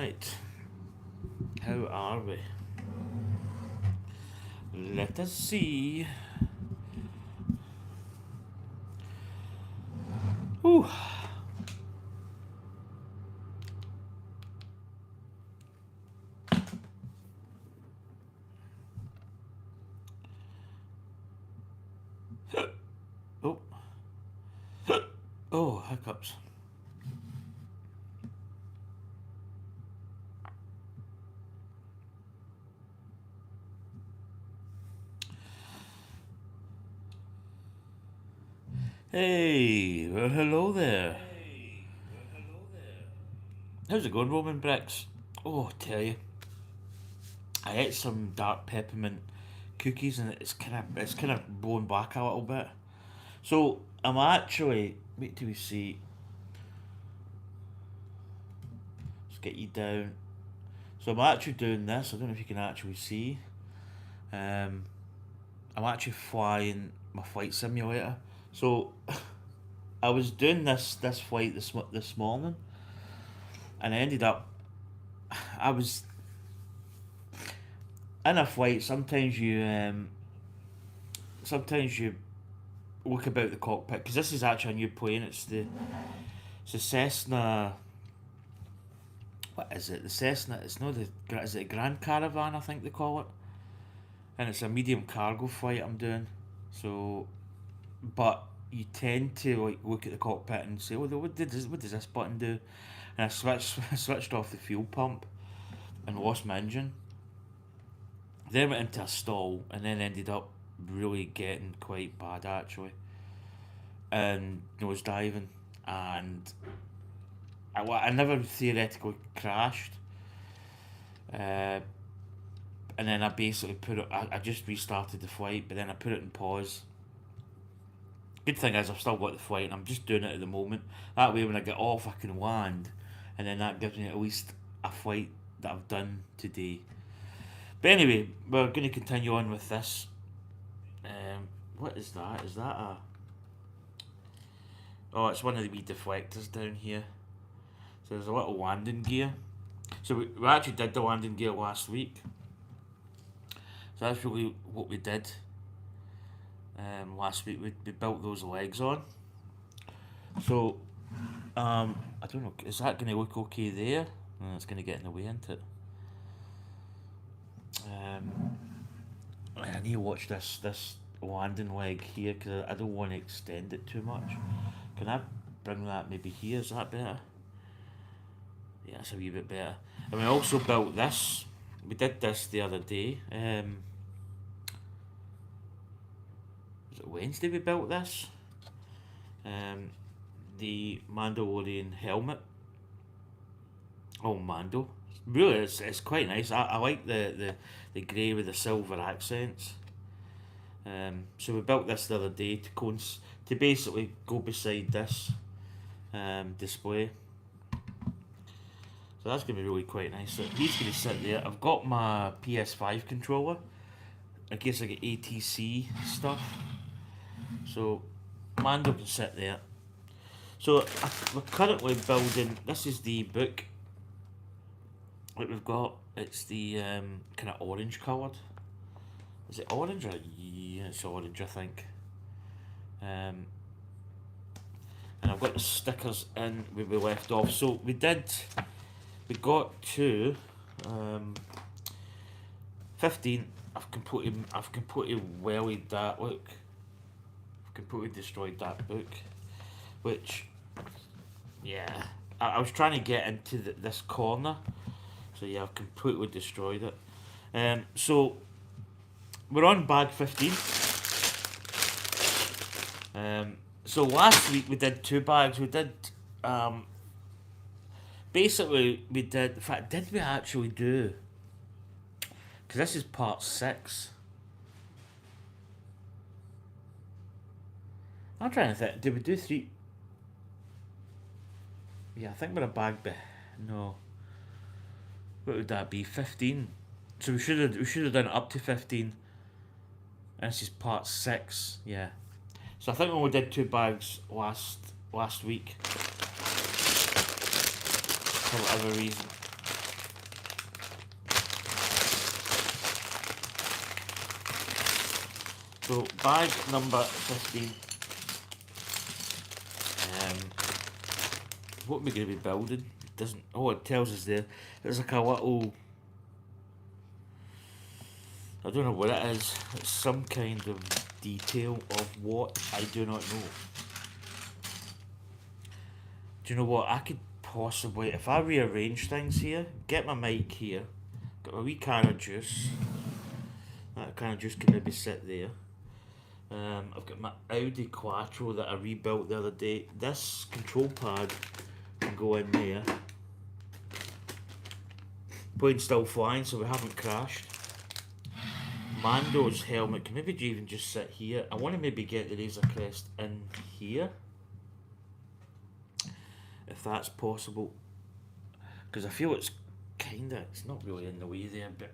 Right. How are we? Let us see. Ooh. Oh. Oh, hiccups. Hey, well, hello there. How's it going, Roman Bricks? Oh, tell you, I ate some dark peppermint cookies and it's kind of blown back a little bit. So I'm actually wait till we see. Let's get you down. So I'm actually doing this. I don't know if you can actually see. Um, I'm actually flying my flight simulator. So I was doing this flight this morning, and I ended up. I was in a flight. Sometimes you look about the cockpit because this is actually a new plane. It's the Cessna. What is it? The Cessna. It's not the. Is it a Grand Caravan? I think they call it. And it's a medium cargo flight I'm doing. So, but you tend to like look at the cockpit and say, "Oh, what does this button do?" And I switched I switched off the fuel pump and lost my engine. Then went into a stall and then ended up really getting quite bad actually, and nose diving, and I never theoretically crashed. Uh, and then I basically put it. I just restarted the flight, but then I put it in pause. Good thing is I've still got the flight, and I'm just doing it at the moment. That way, when I get off, I can land, and then that gives me at least a flight that I've done today. But anyway, we're going to continue on with this. What is that? Is that a? Oh, it's one of the wee deflectors down here. So there's a little landing gear. So we actually did the landing gear last week. So that's really what we did last week. We built those legs on. So I don't know. Is that going to look okay there? No, it's going to get in the way, isn't it? I need to watch this landing leg here because I don't want to extend it too much. Can I bring that maybe here? Is that better? Yeah, it's a wee bit better. And we also built this. We did this the other day. Was it Wednesday we built this? The Mandalorian helmet. Oh, Mando. Really, it's quite nice. I like the grey with the silver accents. So we built this the other day to basically go beside this display. So that's going to be really quite nice. So he's going to sit there. I've got my PS5 controller in case I get ATC stuff. So Mando can sit there. So we're currently building. This is the book that we've got. It's the kind of orange coloured. Is it orange or yeah? It's orange, I think. And I've got the stickers in where we left off. So we got to 15. I've completely wellied that. Look, I've completely destroyed that book, which yeah, I was trying to get into this corner, so yeah, I've completely destroyed it. So we're on bag 15. So last week we did 2 bags. We did basically we did. In fact, did we actually do? Because this is part 6. I'm trying to think. Did we do 3? Yeah, I think we're a bag. No. What would that be? 15. So we should have done up to 15. And this is part 6. Yeah. So I think we only did 2 bags last week for whatever reason. So bag number 15. What are we going to be building? It doesn't. Oh, it tells us there. There's like a little. I don't know what it is. It's some kind of detail of what I do not know. Do you know what? I could possibly, if I rearrange things here, get my mic here, got my wee can of juice. That can of juice can maybe sit there. I've got my Audi Quattro that I rebuilt the other day. This control pad can go in there. Plane's still flying, so we haven't crashed. Mando's helmet can maybe even just sit here. I want to maybe get the Razor Crest in here, if that's possible, because I feel it's not really in the way there, but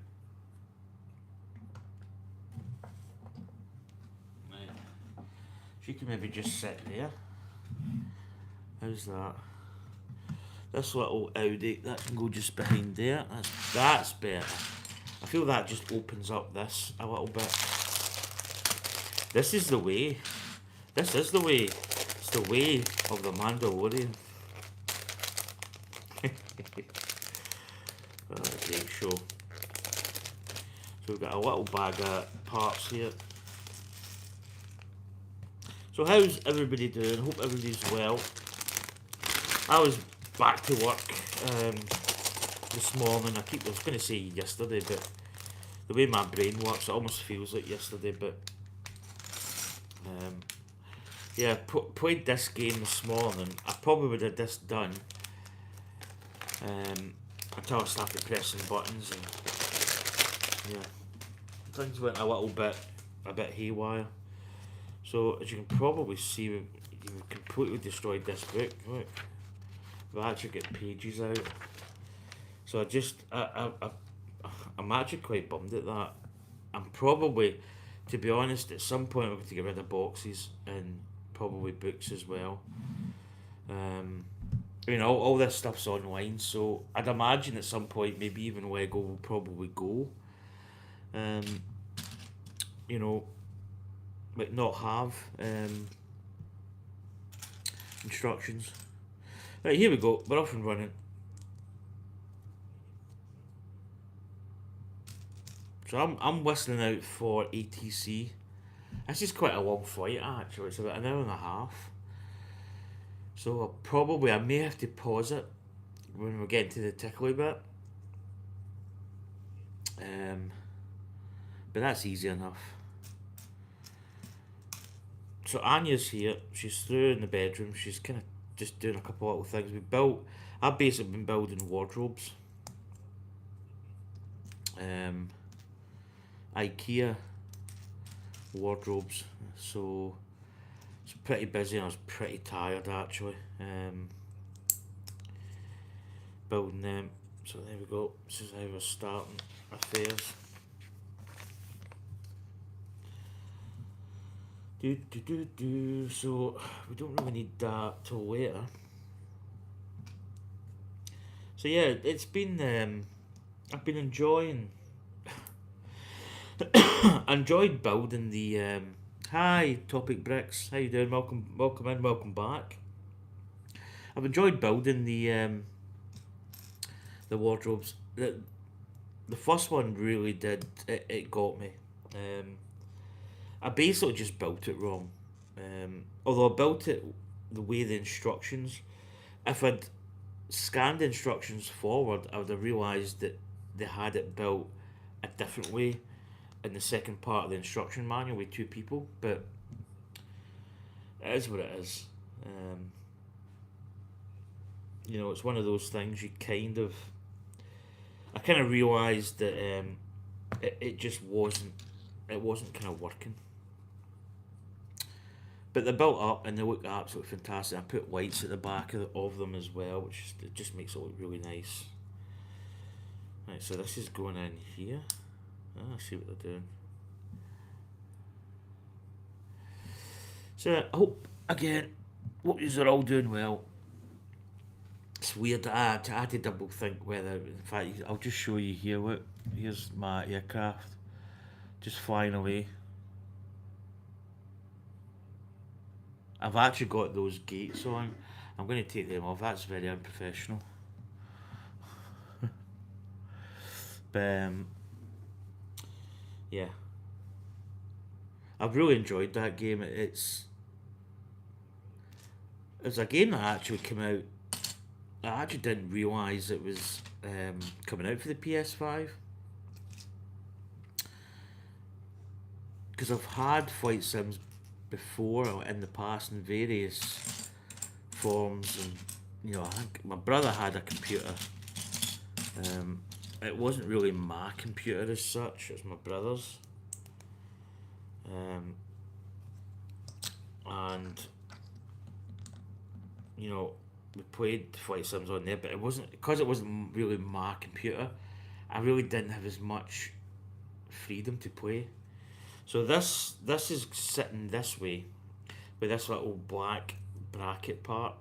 she can maybe just sit there. How's that? This little Audi, that can go just behind there. That's better. I feel that just opens up this a little bit. This is the way. This is the way. It's the way of the Mandalorian. Great show. So we've got a little bag of parts here. So how's everybody doing? Hope everybody's well. I was back to work this morning. I was going to say yesterday, but the way my brain works, it almost feels like yesterday. But yeah, played this game this morning. I probably would have this done until I started pressing buttons, and yeah, things went a bit haywire. So as you can probably see, we've completely destroyed this book. Look, we've actually got pages out. So I'm actually quite bummed at that. I'm probably, to be honest, at some point I'm going to get rid of boxes and probably books as well. You know, all this stuff's online, so I'd imagine at some point maybe even Lego will probably go. You know, but not have instructions. Right, here we go. We're off and running. So I'm whistling out for ATC. This is quite a long flight actually. It's about an hour and a half. So I may have to pause it when we're getting to the tickly bit. But that's easy enough. So Anya's here. She's through in the bedroom. She's kind of just doing a couple of little things. I've basically been building wardrobes. IKEA wardrobes. So it's pretty busy and I was pretty tired actually. Building them. So there we go. This is how we're starting affairs. So we don't really need that till later. So yeah, it's been I've been enjoying enjoyed building the hi Topic Bricks, how you doing? Welcome in, welcome back. I've enjoyed building the wardrobes. The first one really did it got me. I basically just built it wrong. Although I built it the way the instructions, if I'd scanned the instructions forward, I would have realised that they had it built a different way in the second part of the instruction manual with two people, but it is what it is. You know, it's one of those things I kind of realised that it just wasn't kind of working. But they're built up and they look absolutely fantastic. I put lights at the back of them as well, which it just makes it look really nice. Right, so this is going in here. I see what they're doing. So I hope you're all doing well. It's weird. I had to double think whether, in fact, I'll just show you here. Look, here's my aircraft just flying away. I've actually got those gates on. I'm going to take them off. That's very unprofessional. But yeah, I've really enjoyed that game. It's a game that actually came out. I actually didn't realise it was coming out for the PS5 because I've had flight sims before or in the past in various forms, and I think my brother had a computer. It wasn't really my computer as such; it's my brother's. And we played flight sims on there, but it wasn't really my computer. I really didn't have as much freedom to play. So this is sitting this way, with this little black bracket part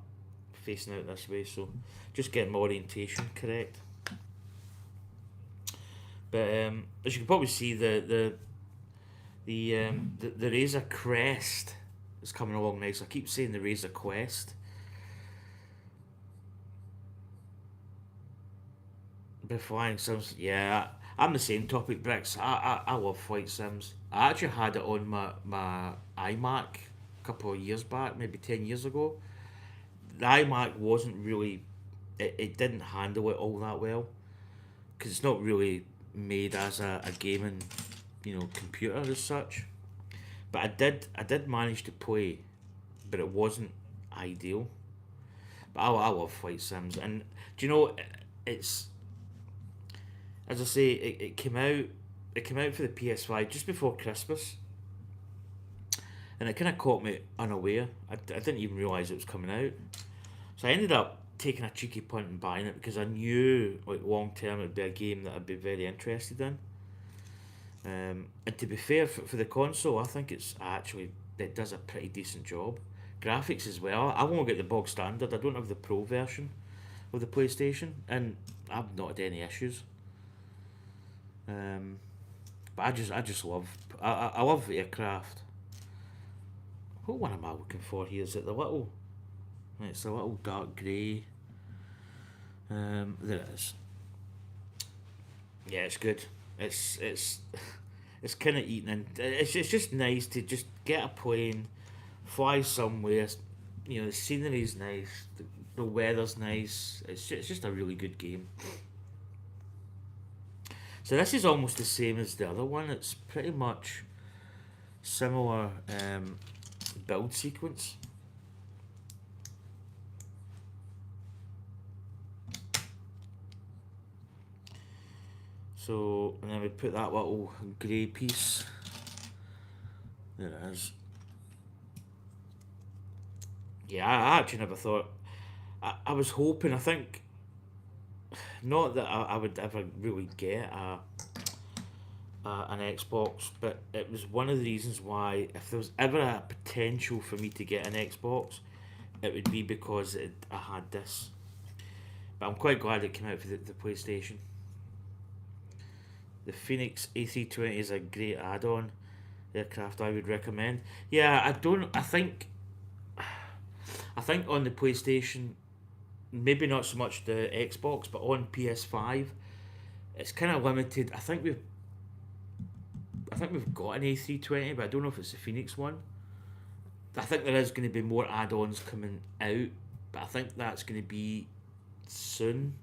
facing out this way. So just getting my orientation correct. But as you can probably see, the Razer Crest is coming along nice. I keep saying the Razer Quest. But flying sims, yeah, I'm the same topic, Bricks. I love flight sims. I actually had it on my iMac a couple of years back, maybe 10 years ago. The iMac wasn't really, it didn't handle it all that well because it's not really made as a gaming, computer as such. But I did manage to play, but it wasn't ideal. But I love flight sims, and do you know it's as I say, it came out. It came out for the PS5 just before Christmas, and it kind of caught me unaware. I didn't even realize it was coming out, so I ended up taking a cheeky punt and buying it because I knew like long term it'd be a game that I'd be very interested in. And to be fair, for the console, I think it does a pretty decent job. Graphics as well. I've only got the bog standard. I don't have the pro version of the PlayStation, and I've not had any issues. But I just love I love aircraft. What one am I looking for here? Is it the little? It's the little dark grey. There it is. Yeah, it's good. It's kind of eating in. It's just nice to just get a plane, fly somewhere. The scenery's nice. The weather's nice. It's just a really good game. So this is almost the same as the other one. It's pretty much similar build sequence. So, and then we put that little grey piece. There it is. Yeah, I actually never thought. I was hoping, I think, not that I would ever really get an Xbox, but it was one of the reasons why, if there was ever a potential for me to get an Xbox, it would be because I had this. But I'm quite glad it came out for the PlayStation. The Phoenix A320 is a great add-on aircraft. I would recommend. Yeah, I think on the PlayStation, maybe not so much the Xbox, but on PS5, it's kind of limited. I think we've got an A320, but I don't know if it's the Phoenix one. I think there is going to be more add-ons coming out, but I think that's going to be soon.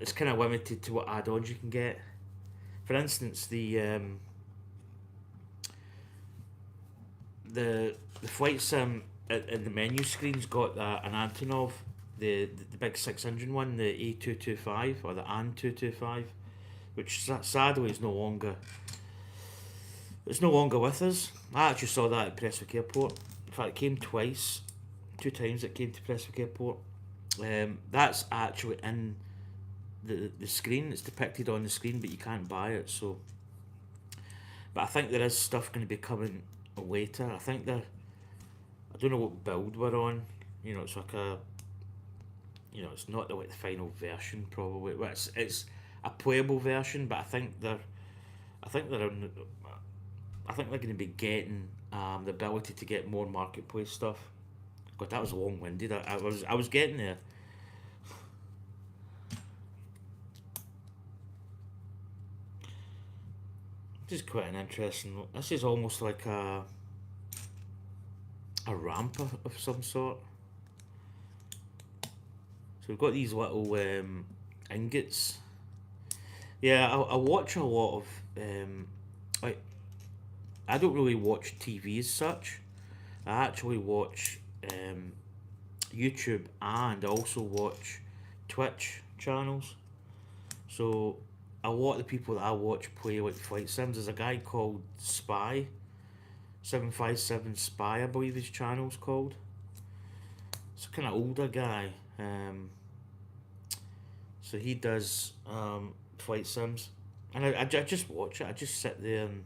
It's kind of limited to what add-ons you can get. For instance, the flight sim in the menu screen's got an Antonov, the big 600 one, the A225 or the AN225, which sadly is no longer. It's no longer with us. I actually saw that at Prestwick Airport. In fact, it came twice, 2 times it came to Prestwick Airport. That's actually in the screen. It's depicted on the screen, but you can't buy it. So, but I think there is stuff going to be coming later. I think I don't know what build we're on. It's like it's not the final version probably. Well, it's a playable version, but I think they're going to be getting the ability to get more marketplace stuff. God, that was long-winded. I was getting there. This is quite an interesting. This is almost like a ramp of some sort. So we've got these little ingots. Yeah, I watch a lot of like I don't really watch TV as such. I actually watch YouTube and also watch Twitch channels. So a lot of the people that I watch play like flight sims. There's a guy called Spy, 757 Spy, I believe his channel's called. It's a kind of older guy. So he does flight sims, and I just watch it. I just sit there and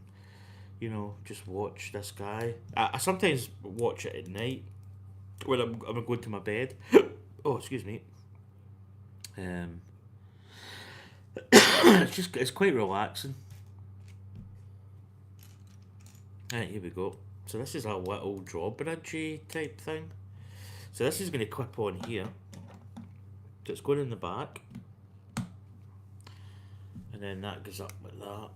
just watch this guy. I sometimes watch it at night when I'm going to my bed. Oh, excuse me. It's quite relaxing. Right, here we go. So this is a little drawbridge type thing. So this is going to clip on here. So it's going in the back. And then that goes up like that.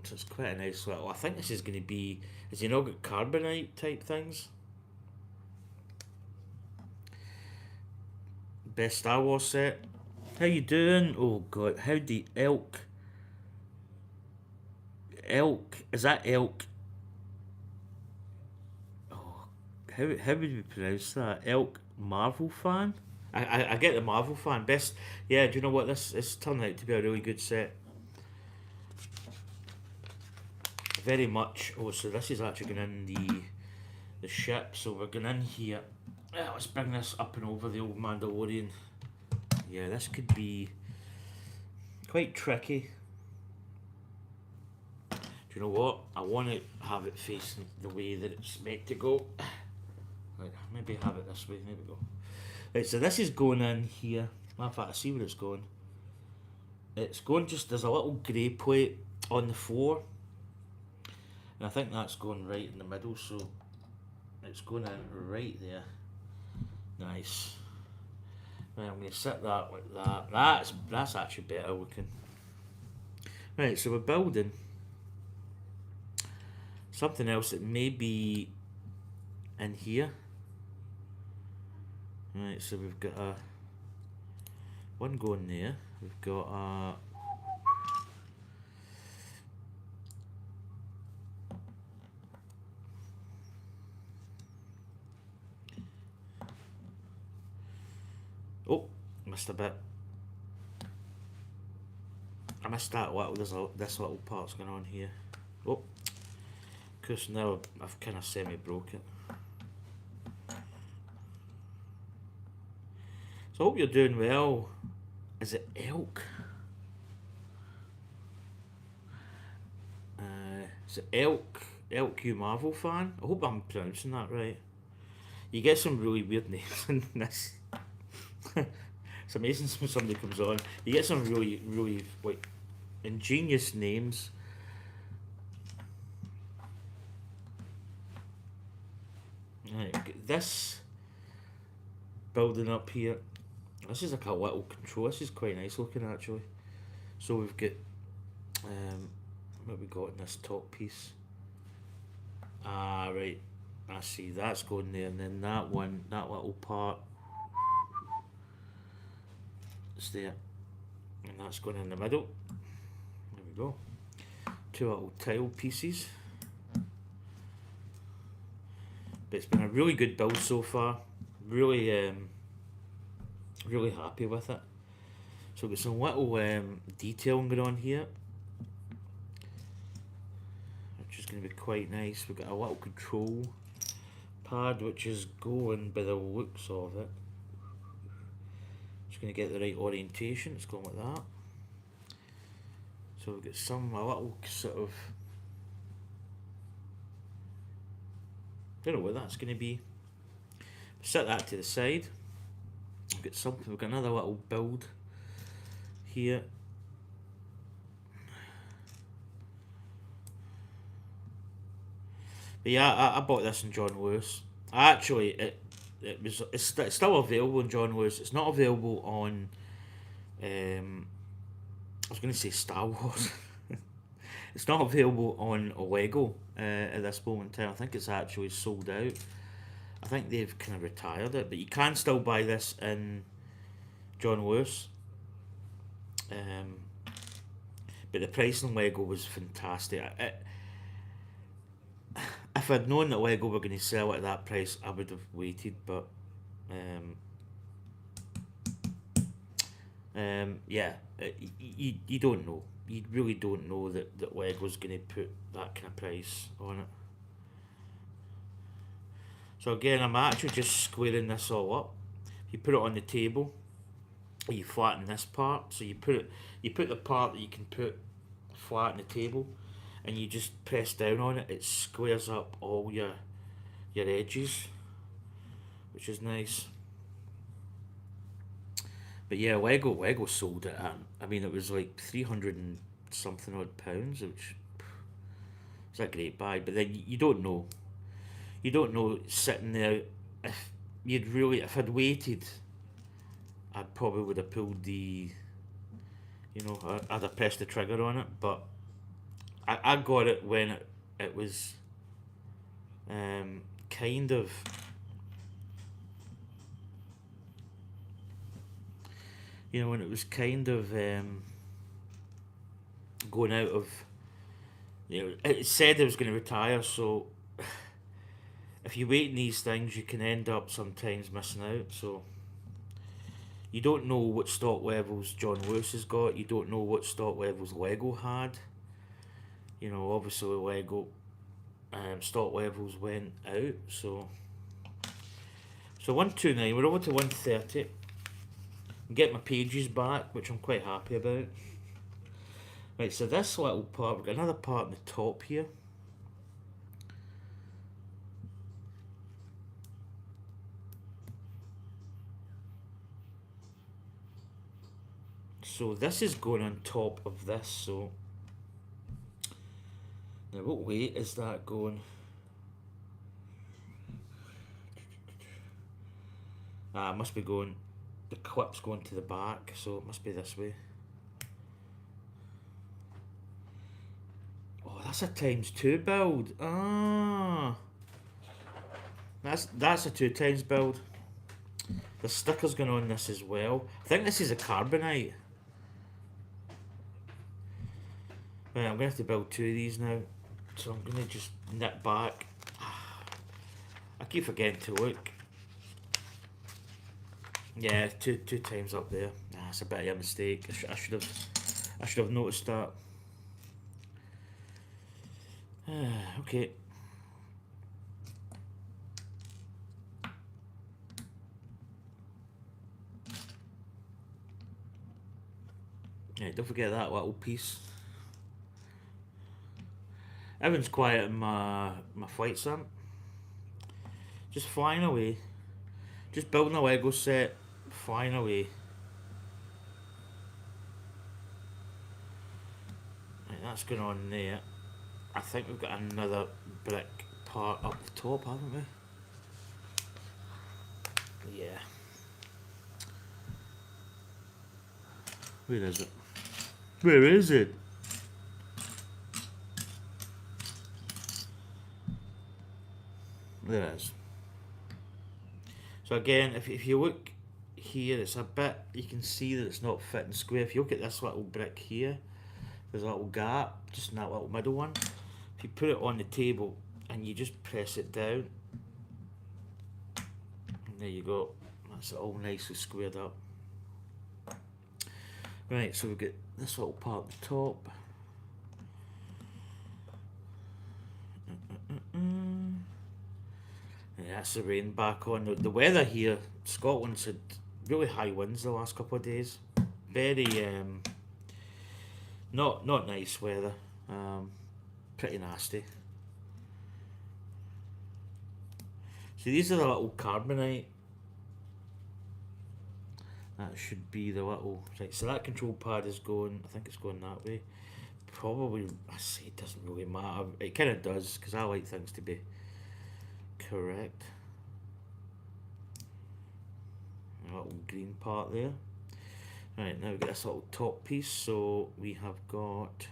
So it's quite a nice little. I think this is going to be. Has he not got carbonite type things? Best Star Wars set. How you doing? Oh god, how the elk? Is that elk? Oh, how would we pronounce that? Elk Marvel fan? I get the Marvel fan. Best. Yeah, do you know what? This turned out to be a really good set. Very much. Oh, so this is actually going in the ship. So we're going in here. Let's bring this up and over the old Mandalorian. Yeah, this could be quite tricky. Do you know what? I want to have it facing the way that it's meant to go. Right, maybe have it this way. There we go. Right, so this is going in here. In fact, I see where it's going. It's going just, there's a little grey plate on the floor. And I think that's going right in the middle, so it's going in right there. Nice. Right, I'm going to set that like that. That's actually better looking. Right, so we're building something else that may be in here. Right, so we've got one going there. We've got oh, missed a bit. I missed that little. This little part's going on here. Oh, because now I've kind of semi-broke it. So I hope you're doing well. Is it elk? Is it elk? Elk, you Marvel fan? I hope I'm pronouncing that right. You get some really weird names in this. It's amazing when somebody comes on. You get some really, really like ingenious names. Right, get this building up here. This is like a little control. This is quite nice looking actually. So we've got what we got in this top piece. Right. I see that's going there, and then that one, that little part is there, and that's going in the middle. There we go. Two little tile pieces. But it's been a really good build so far. Really, really happy with it. So we've got some little detailing going on here, which is going to be quite nice. We've got a little control pad which is going by the looks of it. Just going to get the right orientation. It's going like that. So we've got a little sort of, don't know what that's going to be. Set that to the side. We've got another little build here. But yeah, I bought this in John Lewis. Actually, it's still available in John Lewis. It's not available on. I was going to say Star Wars. It's not available on Lego at this moment in time. I think it's actually sold out. I think they've kind of retired it, but you can still buy this in John Lewis. But the price on Lego was fantastic. If I'd known that Lego were going to sell it at that price, I would have waited. But yeah, you don't know. You really don't know that Lego's going to put that kind of price on it. So again, I'm actually just squaring this all up. You put it on the table, you flatten this part. So you put the part that you can put flat on the table, and you just press down on it. It squares up all your edges, which is nice. But yeah, Lego sold it at, I mean, it was like 300 and something odd pounds, which is a great buy. But then you don't know. You don't know sitting there if I'd waited, I probably would have pulled I'd have pressed the trigger on it. But I got it when it was kind of. When it was kind of going out of. It said it was going to retire, so if you wait in these things, you can end up sometimes missing out. So you don't know what stock levels John Lewis has got. You don't know what stock levels Lego had. Obviously Lego stock levels went out. So 129. We're over to 130. Get my pages back, which I'm quite happy about. Right, so this little part, we've got another part in the top here. So this is going on top of this, so now what weight is that going? It must be going, the clip's going to the back, so it must be this way. Oh, that's a ×2 build. That's a 2x build. The sticker's going on this as well. I think this is a carbonite. Right, I'm going to have to build 2 of these now. So I'm going to just nip back. I keep forgetting to look. Yeah, two times up there. That's a bit of a mistake. I should have noticed that. Okay. Yeah, don't forget that little piece. Everyone's quiet in my flight sim. Just flying away. Just building a Lego set, flying away. Right, that's going on there. I think we've got another brick part up the top, haven't we? Yeah. Where is it? Where is it? There it is. So again, if you look here, it's a bit, you can see that it's not fitting square. If you look at this little brick here, there's a little gap, just in that little middle one. If you put it on the table and you just press it down, and there you go. That's it all nicely squared up. Right, so we've got this little part at the top. Yeah, that's the rain back on. The weather here, Scotland's had really high winds the last couple of days. Very not nice weather. Pretty nasty. So these are the little carbonite. That should be the little, right, so that control pad is going, I think it's going that way. Probably, I say it doesn't really matter. It kind of does, because I like things to be correct. A little green part there. Right, now we get this little top piece, so we have got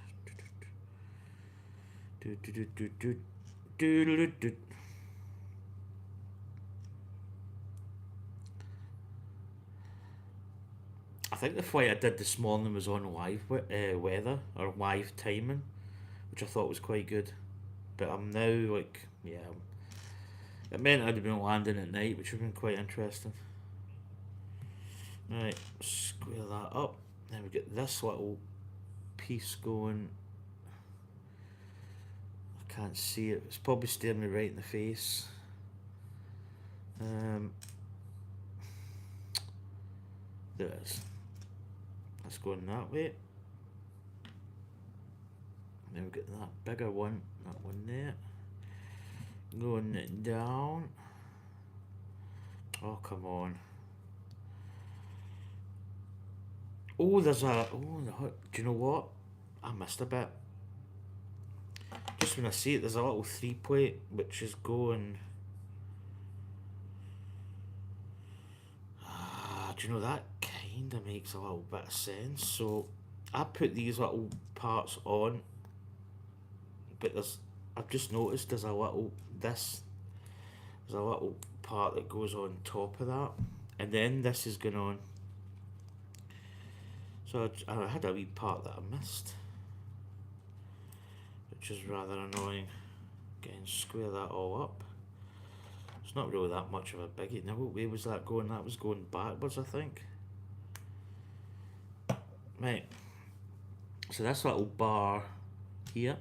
I think the flight I did this morning was on live weather or live timing, which I thought was quite good. But I'm now like, yeah, it meant I'd have been landing at night, which would have been quite interesting. Right, square that up. Then we get this little piece going. I can't see it. It's probably staring me right in the face. There it is. That's going that way. Then we get that bigger one, that one there. Going down. Oh, come on. Oh, there's a... Oh, do you know what? I missed a bit. Just when I see it, there's a little 3-plate which is going... do you know, that kind of makes a little bit of sense. So I put these little parts on, but I've just noticed there's a little part that goes on top of that, and then this is going on. So I had a wee part that I missed, which is rather annoying. Again, square that all up. It's not really that much of a biggie. Now, what way was that going? That was going backwards, I think. Right. So this little bar here,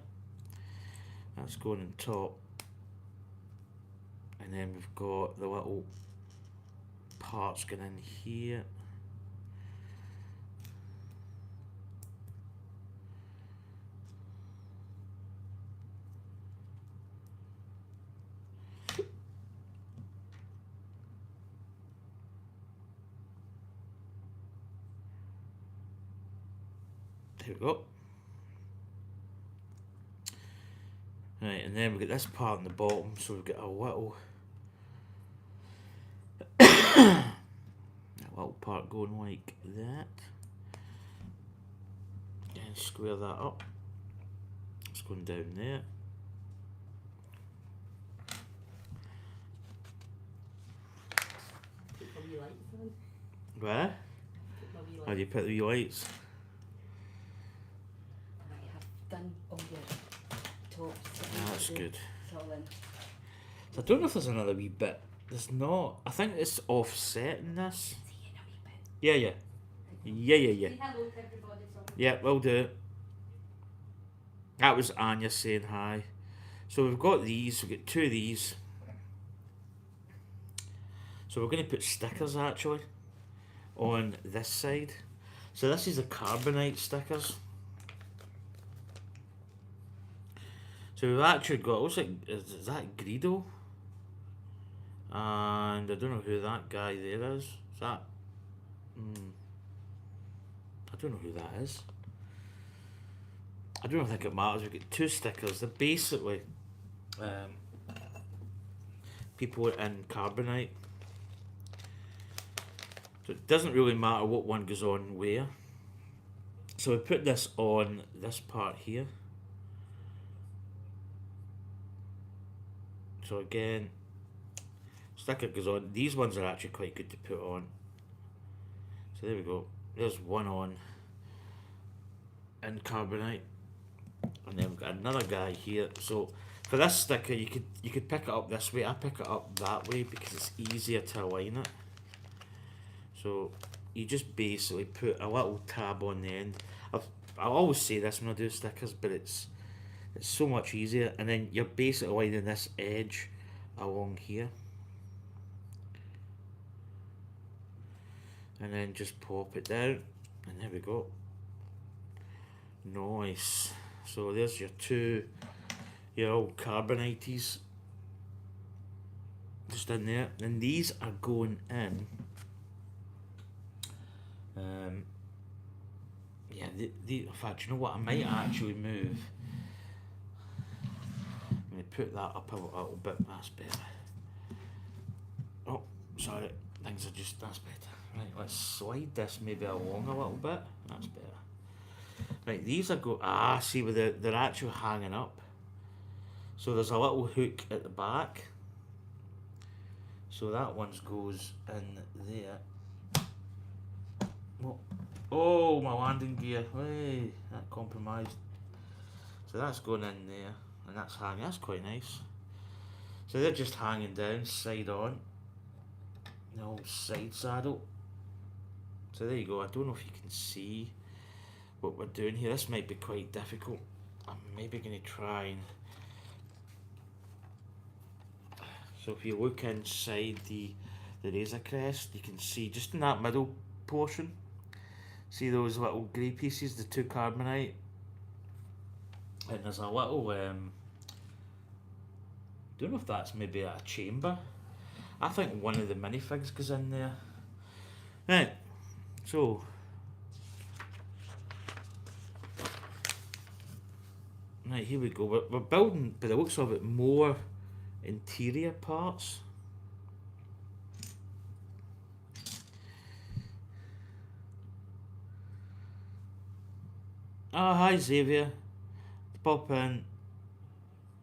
that's going on top. And then we've got the little parts going in here. There we go. Right, and then we get this part on the bottom, so we've got a little part going like that. And square that up. It's going down there. Where? How do you put the wee lights? Done all your tops. That's good. I don't know if there's another wee bit. There's not. I think it's offsetting this. Yeah. Say hello to everybody. Yeah, we'll do. That was Anya saying hi. So we've got these. We've got two of these. So we're going to put stickers actually on this side. So this is the carbonite stickers. So we've actually got, looks like, is that Greedo? And I don't know who that guy there is. Is that? I don't know who that is. I don't think it matters. We've got two stickers. They're basically people in carbonite. So it doesn't really matter what one goes on where. So we put this on this part here. So again, sticker goes on. These ones are actually quite good to put on. So there we go. There's one on in carbonite, and then we've got another guy here. So for this sticker, you could pick it up this way. I pick it up that way because it's easier to align it. So you just basically put a little tab on the end. I always say this when I do stickers, but it's so much easier. And then you're basically aligning this edge along here, and then just pop it down, and there we go. Nice. So there's your two, your old carbonites just in there, and these are going in. Yeah, in fact, you know what? I might actually move. I'm going to put that up a little bit. That's better. Sorry, things are just, that's better. Right, let's slide this maybe along a little bit. That's better. Right, these are see where they're actually hanging up. So there's a little hook at the back. So that one goes in there. Oh, my landing gear. Hey, that compromised. So that's going in there, and that's hanging. That's quite nice. So they're just hanging down, side on. The old side saddle. So there you go. I don't know if you can see what we're doing here. This might be quite difficult. I'm maybe going to try and... So if you look inside the Razor Crest, you can see just in that middle portion, see those little grey pieces, the 2 carbonite, and there's a little, don't know if that's maybe a chamber. I think one of the minifigs goes in there. Right, so right, here we go. We're building, by the looks of it, more interior parts. Oh, hi Xavier. Pop in.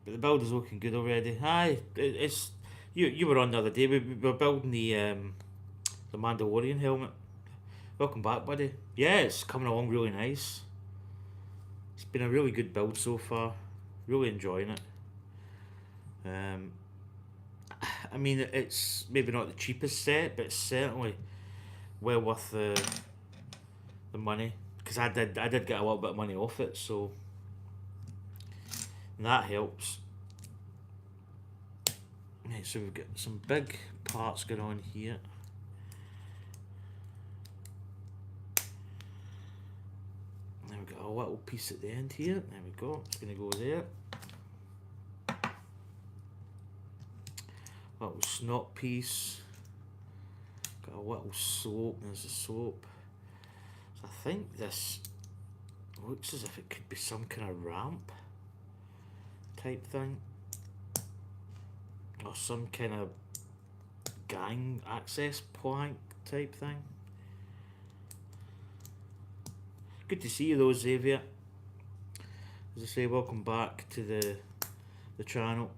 But the build is looking good already. Hi, it's you were on the other day. We were building the Mandalorian helmet. Welcome back, buddy. Yeah, it's coming along really nice. It's been a really good build so far. Really enjoying it. I mean, it's maybe not the cheapest set, but it's certainly well worth the money, because I did get a little bit of money off it, so that helps. Right, so we've got some big parts going on here. Then we've got a little piece at the end here. There we go. It's going to go there. Little snot piece. Got a little slope. There's the slope. So I think this looks as if it could be some kind of ramp type thing, or some kind of gang access plank type thing. Good to see you though, Xavier. As I say, welcome back to the channel.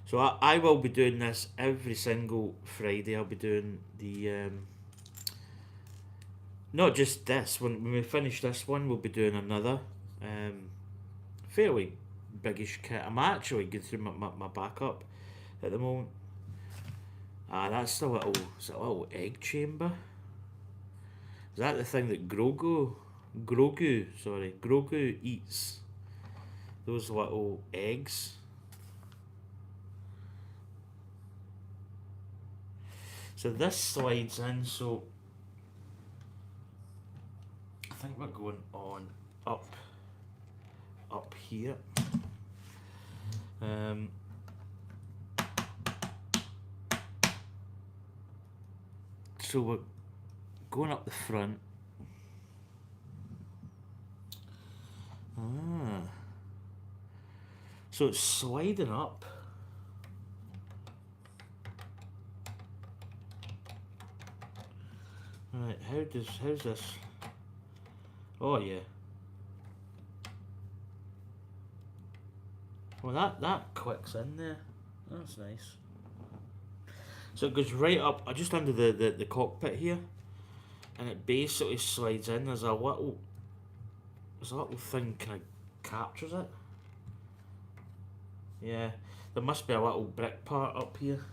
So I will be doing this every single Friday. I'll be doing the not just this one. When we finish this one, we'll be doing another fairly biggish kit. I'm actually going through my backup at the moment. That's the little, is it a little egg chamber? Is that the thing that Grogu eats? Those little eggs. So this slides in, so I think we're going on up here. So we're going up the front. So it's sliding up. Right, how's this? Oh yeah. Well, that clicks in there. That's nice. So it goes right up, just under the cockpit here, and it basically slides in. There's a little thing kind of captures it. Yeah, there must be a little brick part up here.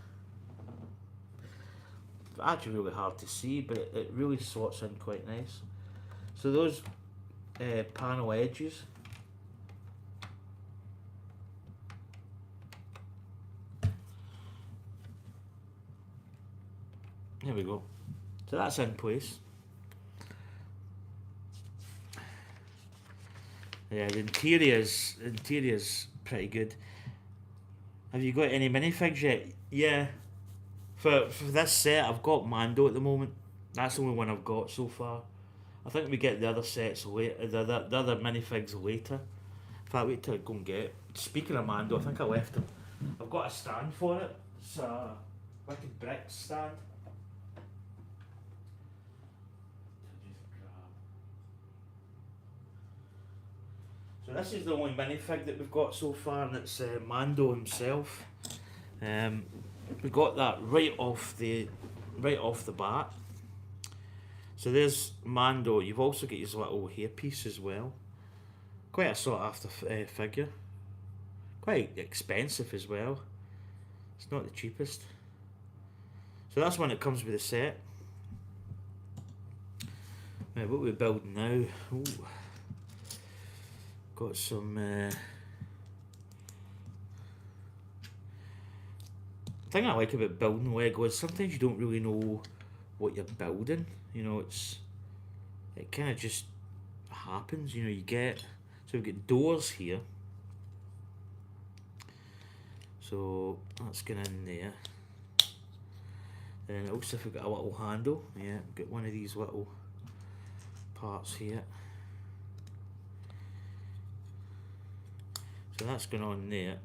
It's actually really hard to see, but it really slots in quite nice. So those panel edges, there we go. So that's in place. Yeah, the interior's pretty good. Have you got any minifigs yet? Yeah. For this set, I've got Mando at the moment. That's the only one I've got so far. I think we get the other sets later, the other minifigs later. In fact, wait till I go and get it. Speaking of Mando, I think I left him. I've got a stand for it. It's a wicked brick stand. So this is the only minifig that we've got so far, and it's Mando himself. We got that right off the bat. So there's Mando. You've also got his little hairpiece as well. Quite a sought after figure. Quite expensive as well. It's not the cheapest. So that's one that comes with the set. Right, what we're building now. Ooh. Got some the thing I like about building Lego is sometimes you don't really know what you're building. You know, it kind of just happens. You know, you get, so we've got doors here. So that's going in there. And also we've got a little handle. Yeah, we've got one of these little parts here. So that's going on there.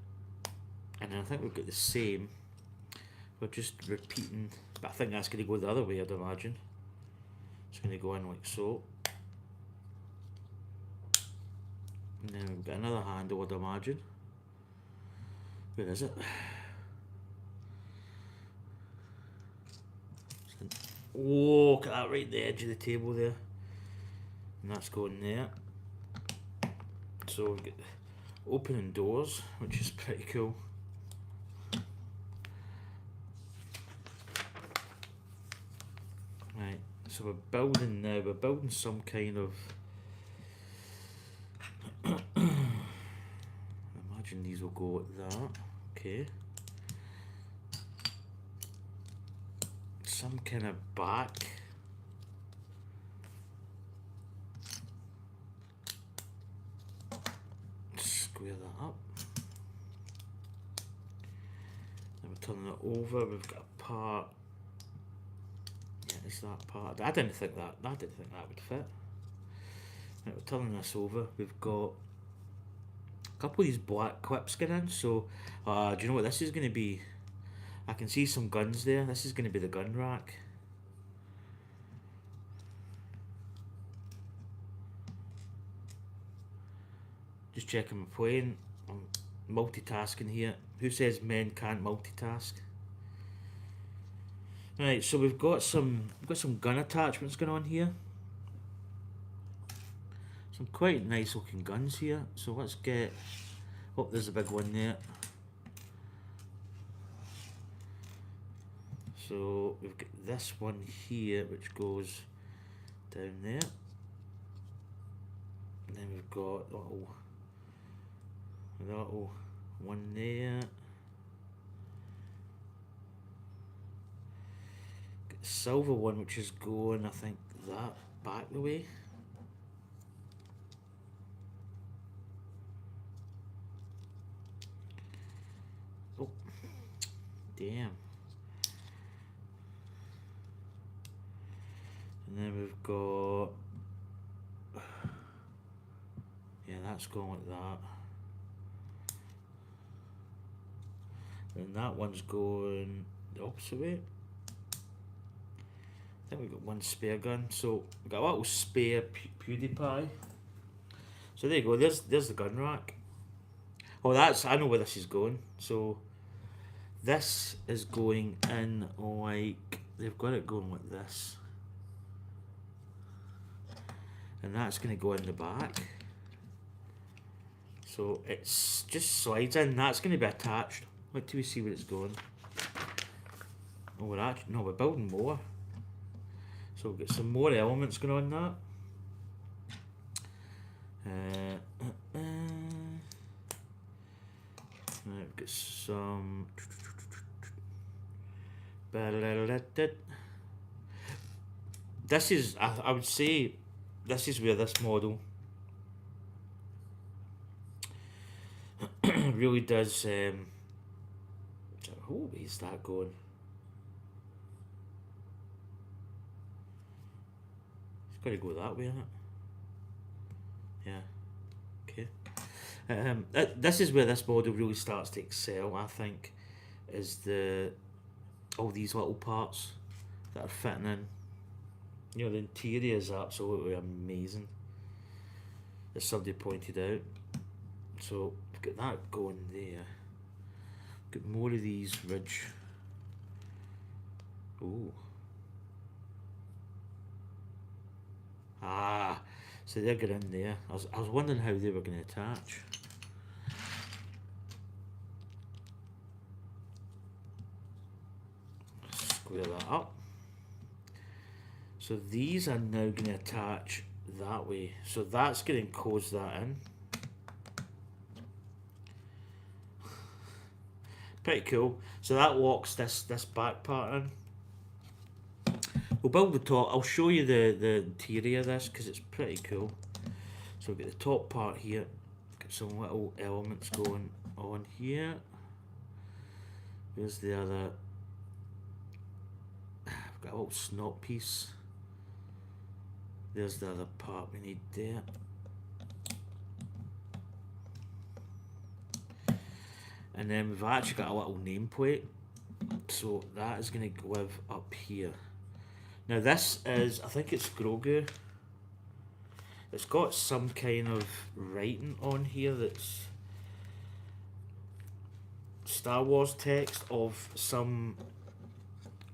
And then I think we've got the same. We're just repeating, but I think that's going to go the other way, I'd imagine. It's going to go in like so. And then we've got another handle, I'd imagine. Where is it? Oh, look at that right at the edge of the table there. And that's going there. So we've got opening doors, which is pretty cool. Right, so we're building now, we're building some kind of imagine these will go like that. Okay. Some kind of back. Square that up. Then we're turning it over, we've got a part. Yeah, it's that part. I didn't think that would fit. Right, we're turning this over. We've got a couple of these black clips going in. So, do you know what this is going to be? I can see some guns there. This is going to be the gun rack. Just checking my plane. I'm multitasking here. Who says men can't multitask? Right, so we've got some gun attachments going on here. Some quite nice looking guns here. So let's get. Oh, there's a big one there. So we've got this one here, which goes down there. And then we've got little one there. Got the silver one, which is going, I think, that back the way. Oh, damn. And then we've got, yeah, that's going like that. And that one's going the opposite way. I think we've got one spare gun. So we've got a little spare PewDiePie. So there you go, there's the gun rack. Oh, I know where this is going. So this is going in like, they've got it going like this. And that's going to go in the back. So it's just slides in. That's going to be attached. Wait till we see where it's going. Oh, we're building more. So we've got some more elements going on that. We've got some. This is, I would say, this is where this model really does. Oh, where's that going? It's got to go that way, isn't it? Yeah. Okay. This is where this model really starts to excel, I think, is the all these little parts that are fitting in. You know, the interior is absolutely amazing, as somebody pointed out. So we've got that going there. Got more of these ridge. Ooh. Ah, so they're going in there. I was wondering how they were going to attach. Square that up. So these are now going to attach that way. So that's going to enclose that in. Pretty cool. So that locks this back part in. We'll build the top. I'll show you the interior of this because it's pretty cool. So we've got the top part here. Got some little elements going on here. There's the other. I've got a little snot piece. There's the other part we need there. And then we've actually got a little nameplate. So that is going to live up here. Now this is, I think it's Grogu. It's got some kind of writing on here that's Star Wars text of some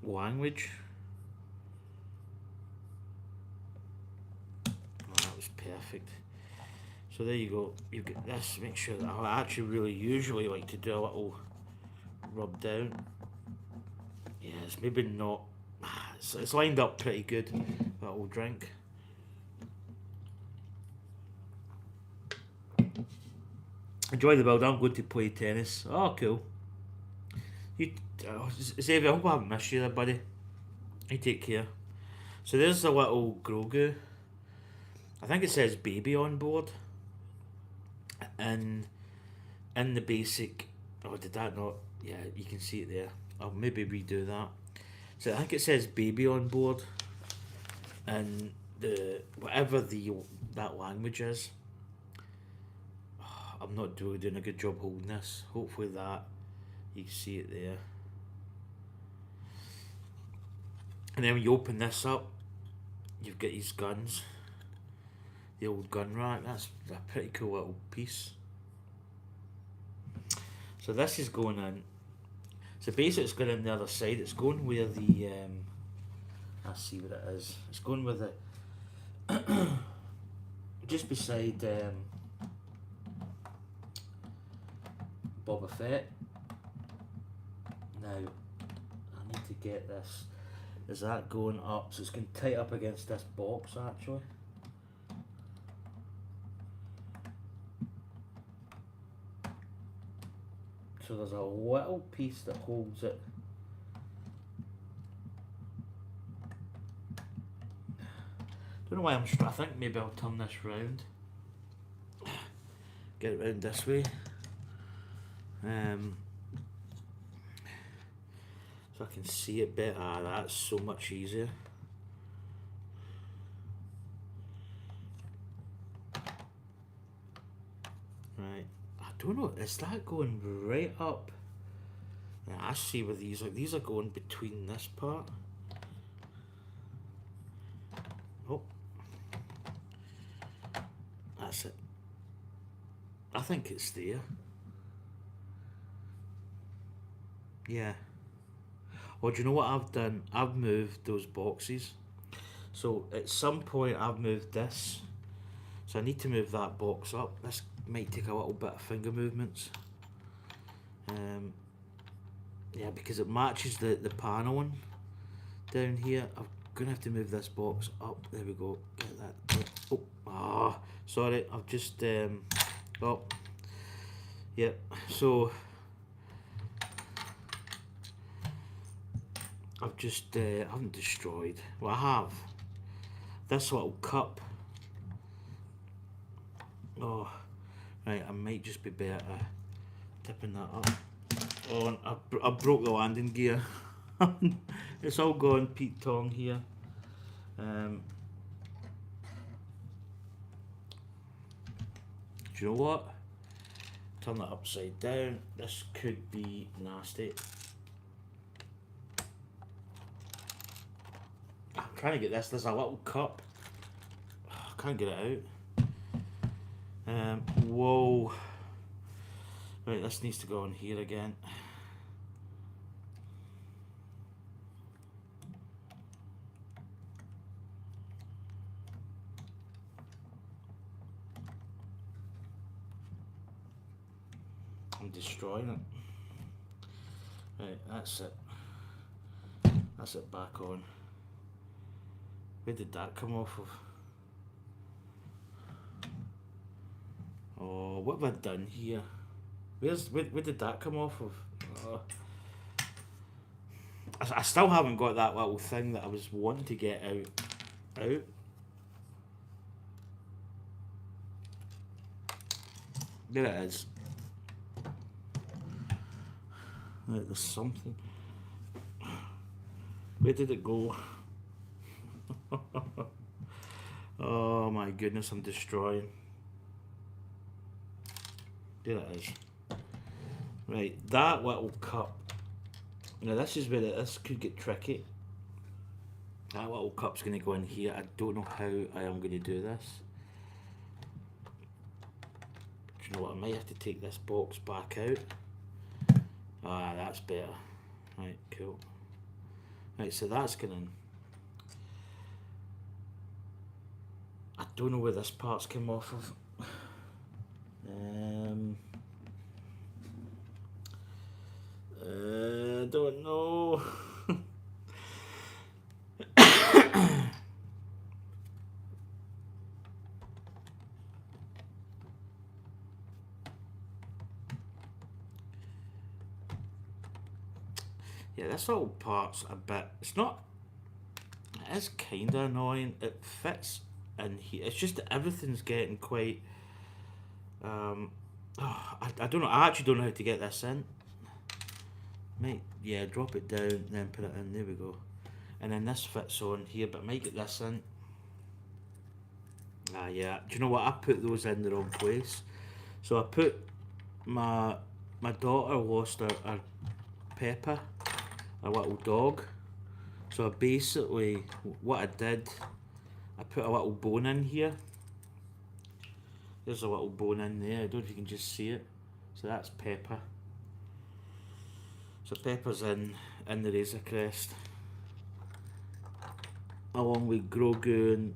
language. Oh, that was perfect. So there you go. You get this. Make sure that I actually really usually like to do a little rub down. Yeah, it's maybe not. It's lined up pretty good. That little drink. Enjoy the build. I'm going to play tennis. Oh, cool. You, Xavier, I hope I haven't missed you there, buddy. You take care. So there's a little Grogu. I think it says baby on board. And in the basic, oh, did that not? Yeah, you can see it there. I'll maybe redo that. So I think it says baby on board, and the whatever that language is. Oh, I'm not really doing a good job holding this. Hopefully that you can see it there. And then when you open this up, you've got these guns. The old gun rack. That's a pretty cool little piece. So this is going in. So basically it's going in the other side. It's going where the I see what it is. It's going with the just beside Boba Fett. Now I need to get this. Is that going up? So it's going tight up against this box actually. So there's a little piece that holds it. Don't know why I think maybe I'll turn this round. Get it round this way. So I can see it better. Ah, that's so much easier. Right. I don't know, is that going right up? Yeah, I see where these are. These are going between this part. Oh. That's it. I think it's there. Yeah. Well, do you know what I've done? I've moved those boxes. So at some point I've moved this. So I need to move that box up. This might take a little bit of finger movements. Yeah, because it matches the paneling down here. I'm gonna have to move this box up. There we go. Get that. Oh, sorry. I've just oh, yeah. So I've just I haven't destroyed. Well, I have this little cup. Oh, right. I might just be better tipping that up. Oh, I broke the landing gear. It's all gone Pete Tong here. Do you know what? Turn that upside down. This could be nasty. trying to get this. There's a little cup. I can't get it out. Whoa. Right, this needs to go on here again. I'm destroying it. Right, that's it. That's it back on. Where did that come off of? Oh, what have I done here? Where did that come off of? Oh. I still haven't got that little thing that I was wanting to get out. There it is. Right, there's something. Where did it go? Oh my goodness, I'm destroying. There it is. Right, that little cup. Now this is where this could get tricky. That little cup's going to go in here. I don't know how I am going to do this. Do you know what? I might have to take this box back out. Ah, that's better. Right, cool. Right, so that's going in. I don't know where this part's come off of. I don't know. Yeah, this little part's a bit, it's not, it is kind of annoying. It fits in here. It's just that everything's getting quite, I don't know, I actually don't know how to get this in. Might, yeah, drop it down and then put it in, there we go. And then this fits on here, but I might get this in. Ah, yeah, do you know what, I put those in the wrong place. So I put, my daughter lost her Pepper, a little dog. So I basically, what I did, I put a little bone in here. There's a little bone in there, I don't know if you can just see it. So that's Pepper. So Pepper's in the Razor Crest, along with Grogu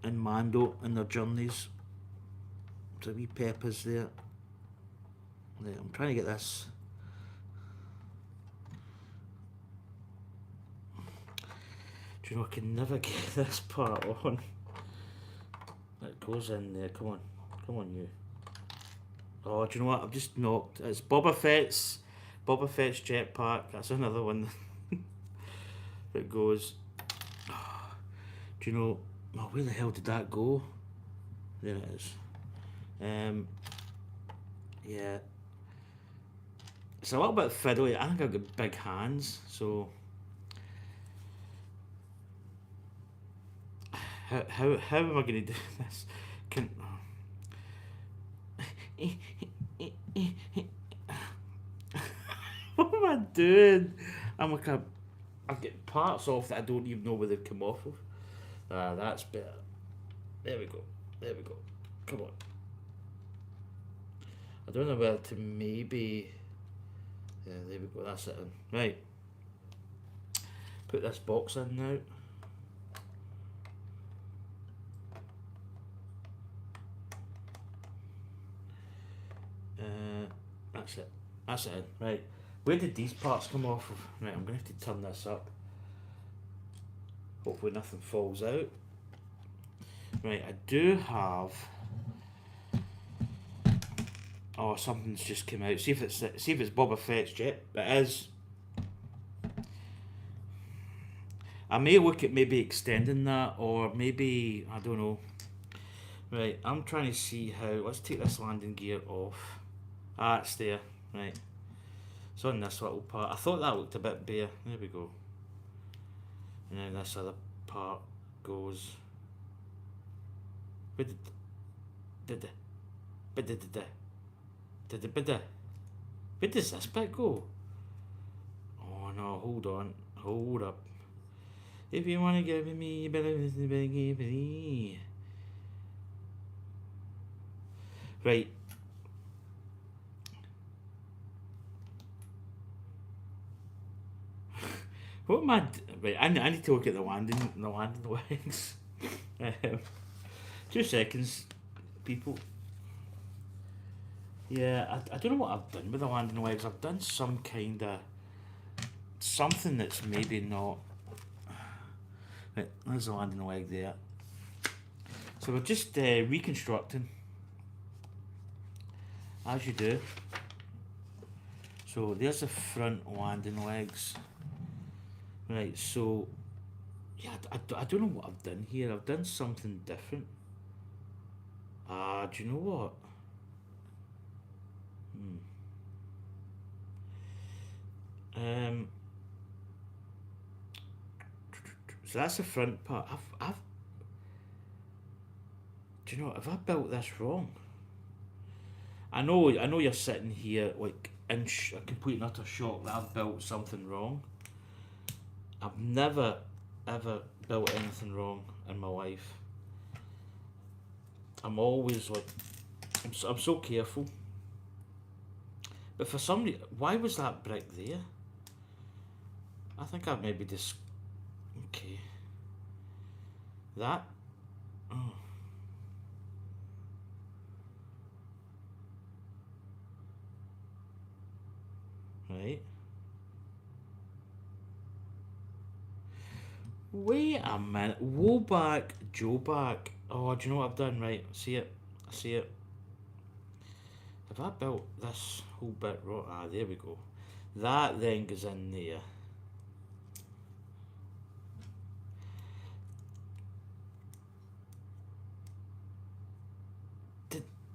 and Mando in their journeys. So wee Pepper's there. Right, I'm trying to get this. Do you know, I can never get this part on. It goes in there, come on you. Oh, do you know what, I've just knocked, it's Boba Fett's jetpack, that's another one that goes. Do you know, oh, where the hell did that go? There it is. Yeah. It's a little bit fiddly, I think I've got big hands, so how am I going to do this? What am I doing? I'm like I'm getting parts off that I don't even know where they've come off of. Ah, that's better. There we go. Come on. I don't know whether to maybe. Yeah, there we go. That's it. Right. Put this box in now. That's it. Right. Where did these parts come off of? Right, I'm going to have to turn this up. Hopefully nothing falls out. Right, I do have... Oh, something's just come out. See if it's Boba Fett's jet. It is. I may look at maybe extending that, or maybe, I don't know. Right, I'm trying to see how... Let's take this landing gear off. Ah, it's there. Right. It's on this little part. I thought that looked a bit bare. There we go. And then this other part goes. Where does this bit go? Oh no, hold on. Hold up. If you want to give me, you better listen to me. Right. What am I? Right, I need to look at the landing legs. 2 seconds, people. Yeah, I don't know what I've done with the landing legs. I've done some kind of something that's maybe not. Right, there's the landing leg there. So we're just reconstructing, as you do. So there's the front landing legs. Right, so yeah, I don't know what I've done here. I've done something different. Do you know what? So that's the front part. Do you know, have I built this wrong? I know you're sitting here like in a complete and utter shock that I've built something wrong. I've never ever built anything wrong in my life. I'm always like, I'm so careful. But for some reason, why was that brick there? I think I maybe just, okay. That, oh. Right. Wait a minute. Woe back, Joe back. Oh, do you know what I've done? Right, I see it. I see it. Have I built this whole bit right? Ah, there we go. That then goes in there.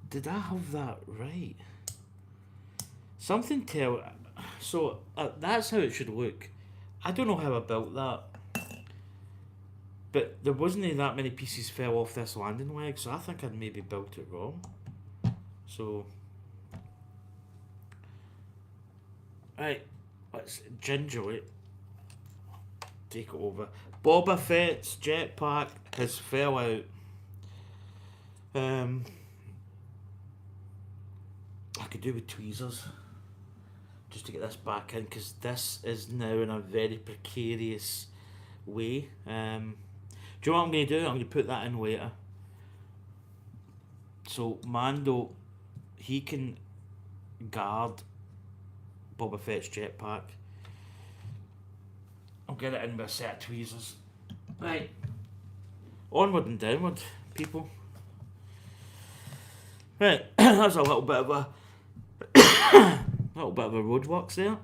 Did I have that right? Something tell. So that's how it should look. I don't know how I built that. But there wasn't that many pieces fell off this landing leg, so I think I'd maybe built it wrong. So, right, let's gingerly take it over. Boba Fett's jetpack has fell out. I could do with tweezers just to get this back in, because this is now in a very precarious way. Do you know what I'm going to do? I'm going to put that in later. So Mando, he can guard Boba Fett's jetpack. I'll get it in with a set of tweezers. Right. Onward and downward, people. Right, that's a little bit of a roadworks there.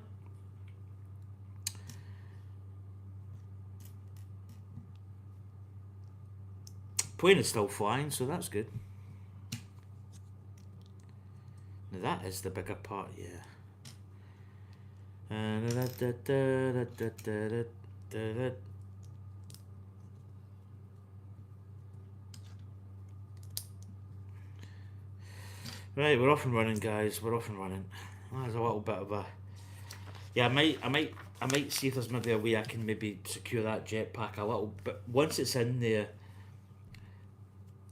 Plane is still flying, so that's good. Now that is the bigger part, yeah. Right, we're off and running, guys. We're off and running. There's a little bit of a. Yeah, I might see if there's maybe a way I can maybe secure that jetpack a little. But once it's in there,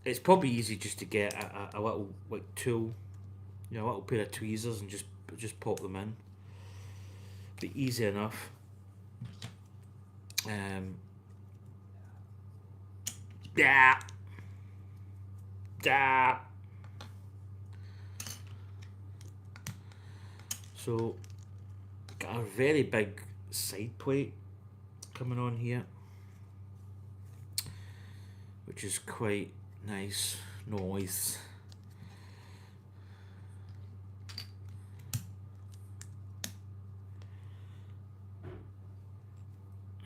it's probably easy just to get a little like tool, you know, a little pair of tweezers and just pop them in. Be easy enough. Yeah. So, got a very big side plate coming on here, which is quite nice. Nice.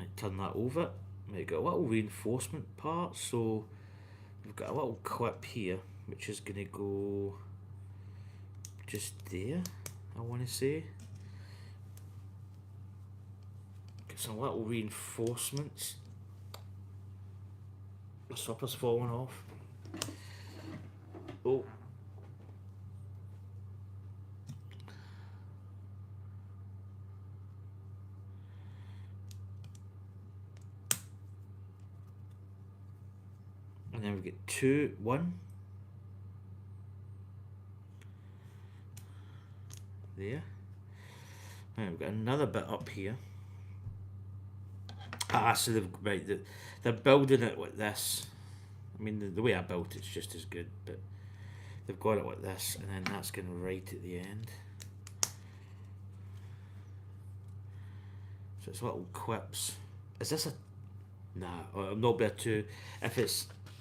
I turn that over. We've got a little reinforcement part, so we've got a little clip here, which is going to go just there, I want to say. Get some little reinforcements. The supper's falling off. Oh. And then we've got 2, 1. There. And we've got another bit up here. So they're building it like this. I mean, the way I built it's just as good, but they've got it like this, and then that's going right at the end. So it's little quips. Is this a... Nah, I'm not better to... If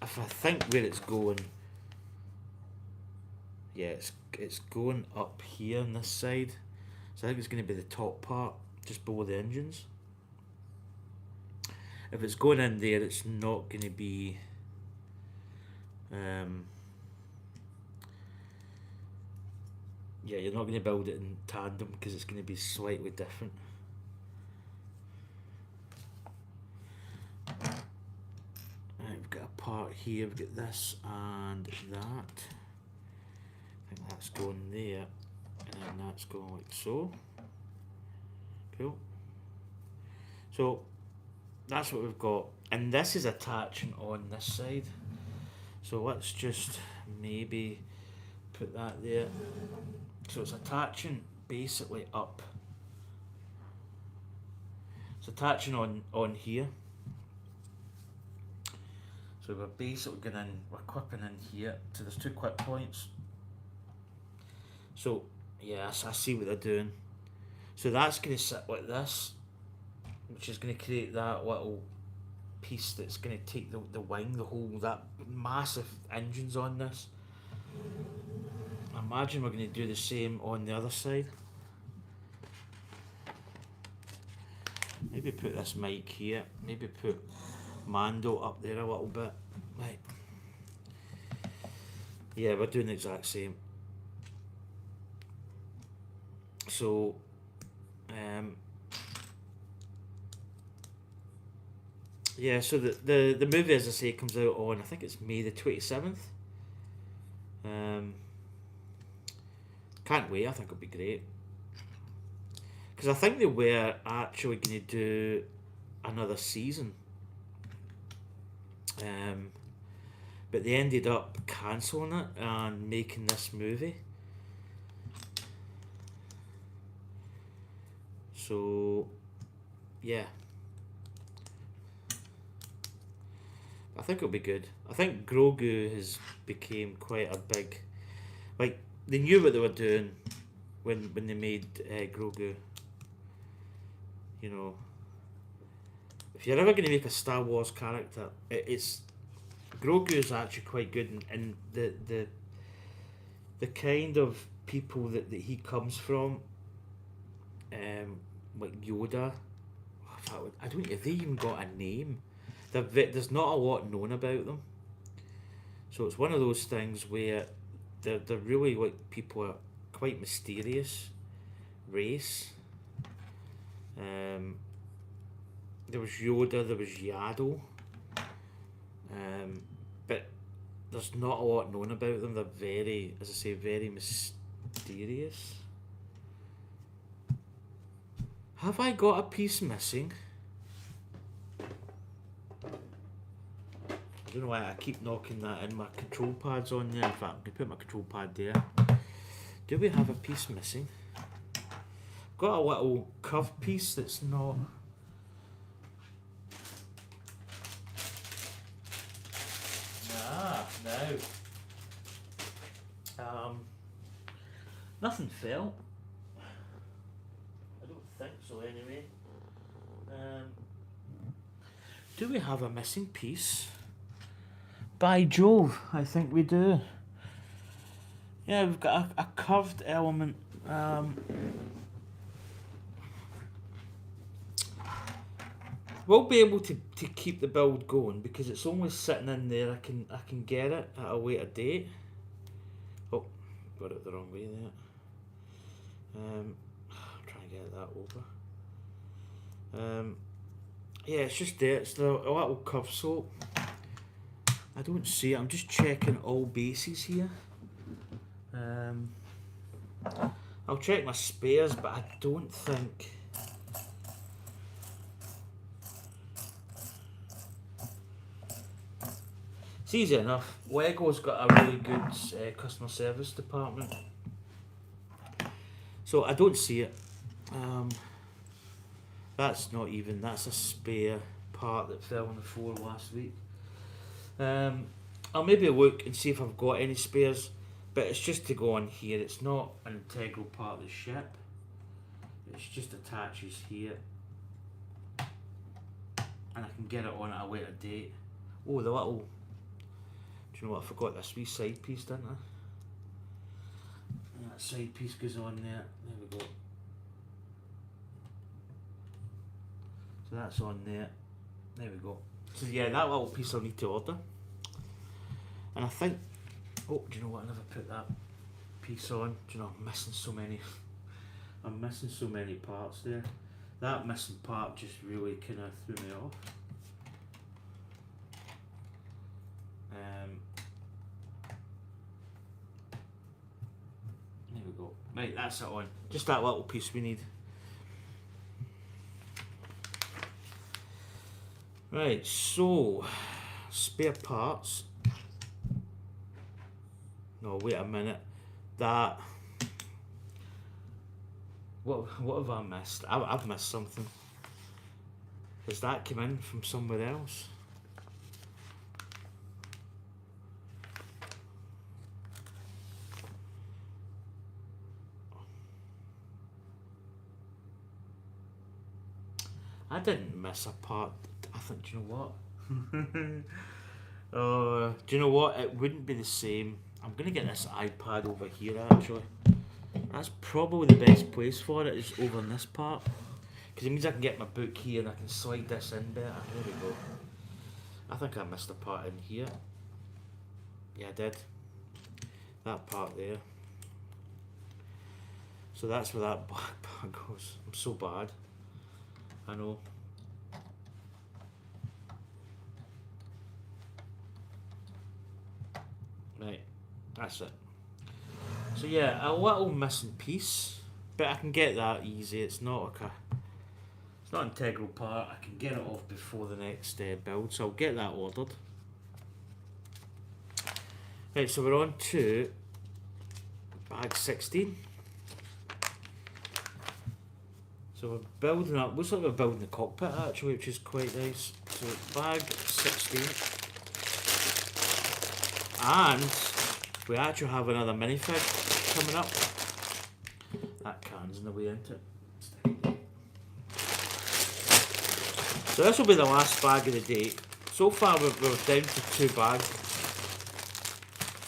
I think where it's going... Yeah, it's going up here on this side. So I think it's going to be the top part, just below the engines. If it's going in there, it's not going to be... yeah, you're not going to build it in tandem because it's going to be slightly different. Right, we've got a part here, we've got this and that. I think that's going there, and then that's going like so. Cool. So that's what we've got, and this is attaching on this side. So let's just maybe put that there. So it's attaching basically up. It's attaching on here. So we're basically going in, we're clipping in here. So there's 2 clip points. So yes, I see what they're doing. So that's going to sit like this, which is going to create that little piece that's going to take the wing, the whole, that massive engines on this. I imagine we're going to do the same on the other side. Maybe put this mic here, maybe put Mando up there a little bit. Right. Yeah, we're doing the exact same. So, yeah, so the movie, as I say, comes out on, I think it's May the 27th. Can't wait, I think it'll be great. Because I think they were actually going to do another season. But they ended up cancelling it and making this movie. So, yeah. I think it'll be good. I think Grogu has became quite a big... Like, they knew what they were doing when they made Grogu. You know, if you're ever going to make a Star Wars character, it's... Grogu is actually quite good, and the kind of people that he comes from, like Yoda, I don't know if they even got a name. There's not a lot known about them. So it's one of those things where they're really like people are quite mysterious race. There was Yoda, there was Yaddle. But there's not a lot known about them. They're very, as I say, very mysterious. Have I got a piece missing? I don't know why I keep knocking that in. My control pad's on there. In fact, I'm going to put my control pad there. Do we have a piece missing? Got a little curved piece that's not... No. Nothing fell. I don't think so anyway. Do we have a missing piece? By Jove, I think we do. Yeah, we've got a curved element. We'll be able to keep the build going because it's only sitting in there. I can get it at a later date. Oh, got it the wrong way there. I'm trying to get that over. Yeah, it's just there. It's a little curve soap. I don't see it. I'm just checking all bases here. I'll check my spares, but I don't think... It's easy enough. Lego's got a really good customer service department. So I don't see it. That's not even, that's a spare part that fell on the floor last week. I'll maybe look and see if I've got any spares, but it's just to go on here. It's not an integral part of the ship. It just attaches here. And I can get it on at a later date. Oh, the little, do you know what, I forgot this wee side piece, didn't I? And that side piece goes on there. There we go. So that's on there. There we go. So yeah, that little piece I'll need to order. And I think, oh, do you know what, I never put that piece on. Do you know, I'm missing so many. I'm missing so many parts there. That missing part just really kind of threw me off. There we go. Right, that's it on. Just that little piece we need. Right, so spare parts. No, wait a minute. That. What have I missed? I've missed something. Has that come in from somewhere else? I didn't miss a part. I think, do you know what? Do you know what? It wouldn't be the same. I'm going to get this iPad over here actually. That's probably the best place for it, is over in this part. Because it means I can get my book here and I can slide this in better. There we go. I think I missed a part in here. Yeah, I did. That part there. So that's where that black part goes. I'm so bad. I know. Right, that's it. So yeah, a little missing piece, but I can get that easy. It's not like it's not an integral part. I can get it off before the next build, so I'll get that ordered. Right, so we're on to bag 16. So we're building up, looks like we're building the cockpit actually, which is quite nice. So bag 16. And we actually have another minifig coming up. That can's in the way, isn't it? So this will be the last bag of the day. So far we're down to 2 bags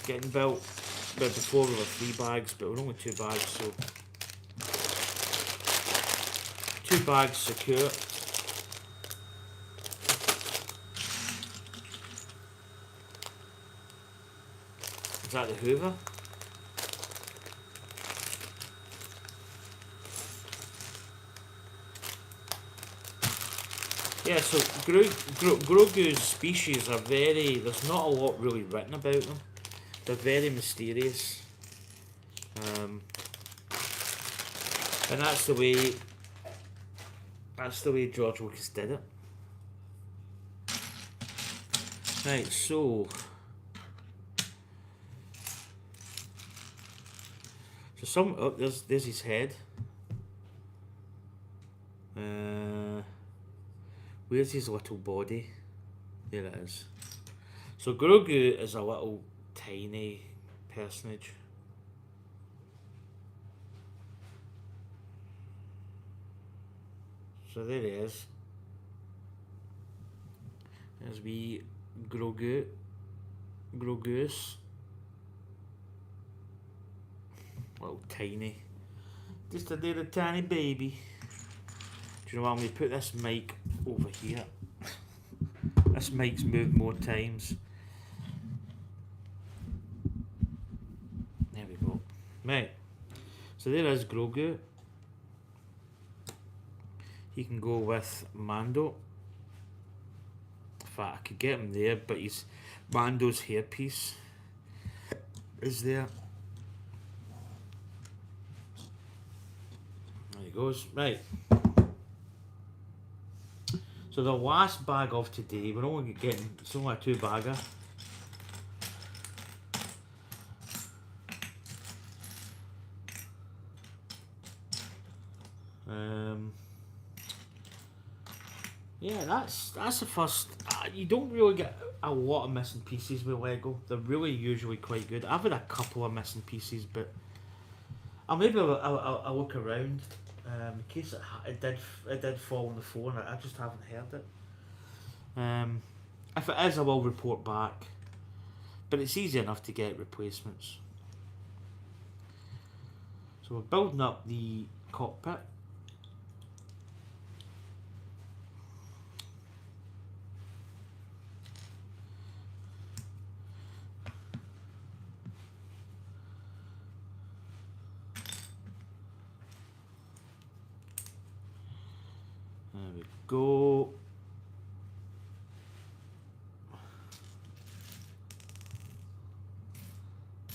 getting built. But before we were 3 bags, but we're only 2 bags, so 2 bags secure. Is that the Hoover? Yeah, so Grogu's species are very, there's not a lot really written about them. They're very mysterious. And that's the way George Lucas did it. Right, so some, oh, there's his head. Where's his little body? There it is. So Grogu is a little tiny personage. So there he is. There's wee Grogu. Grogoose. Little tiny. Just a little tiny baby. Do you know what, I'm going to put this mic over here. This mic's moved more times. There we go. Right. So there is Grogu. He can go with Mando. In fact, I could get him there, but he's Mando's hairpiece is there. There he goes. Right. So the last bag of today, we're only getting, it's only a 2 bagger. Yeah, that's the first. You don't really get a lot of missing pieces with Lego. They're really usually quite good. I've had a couple of missing pieces, but I'll maybe I'll look around in case it did fall on the floor and I just haven't heard it. If it is, I will report back. But it's easy enough to get replacements. So we're building up the cockpit. There we go.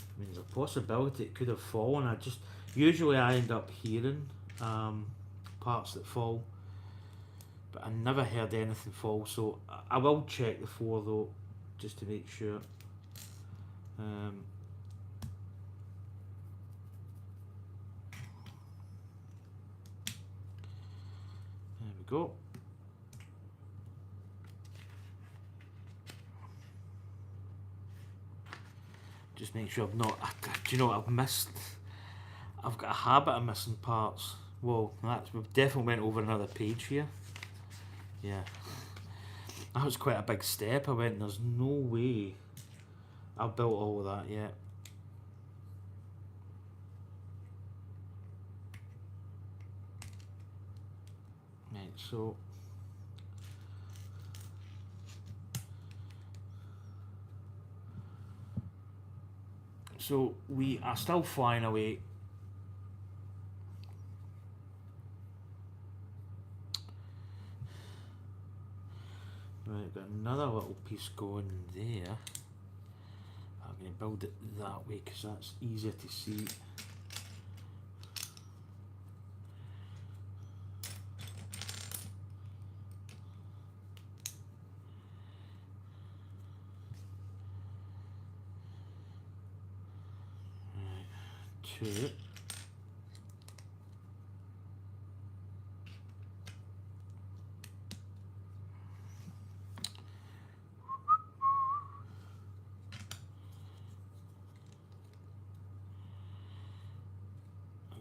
I mean, there's a possibility it could have fallen. Usually I end up hearing parts that fall, but I never heard anything fall. So I will check the floor though, just to make sure. There we go. Just make sure I've not. Do you know what I've missed? I've got a habit of missing parts. Whoa, we've definitely went over another page here. Yeah, that was quite a big step. I went, there's no way I've built all of that yet. Right, so we are still flying away. Right, got another little piece going there. I'm going to build it that way because that's easier to see. Right, 2.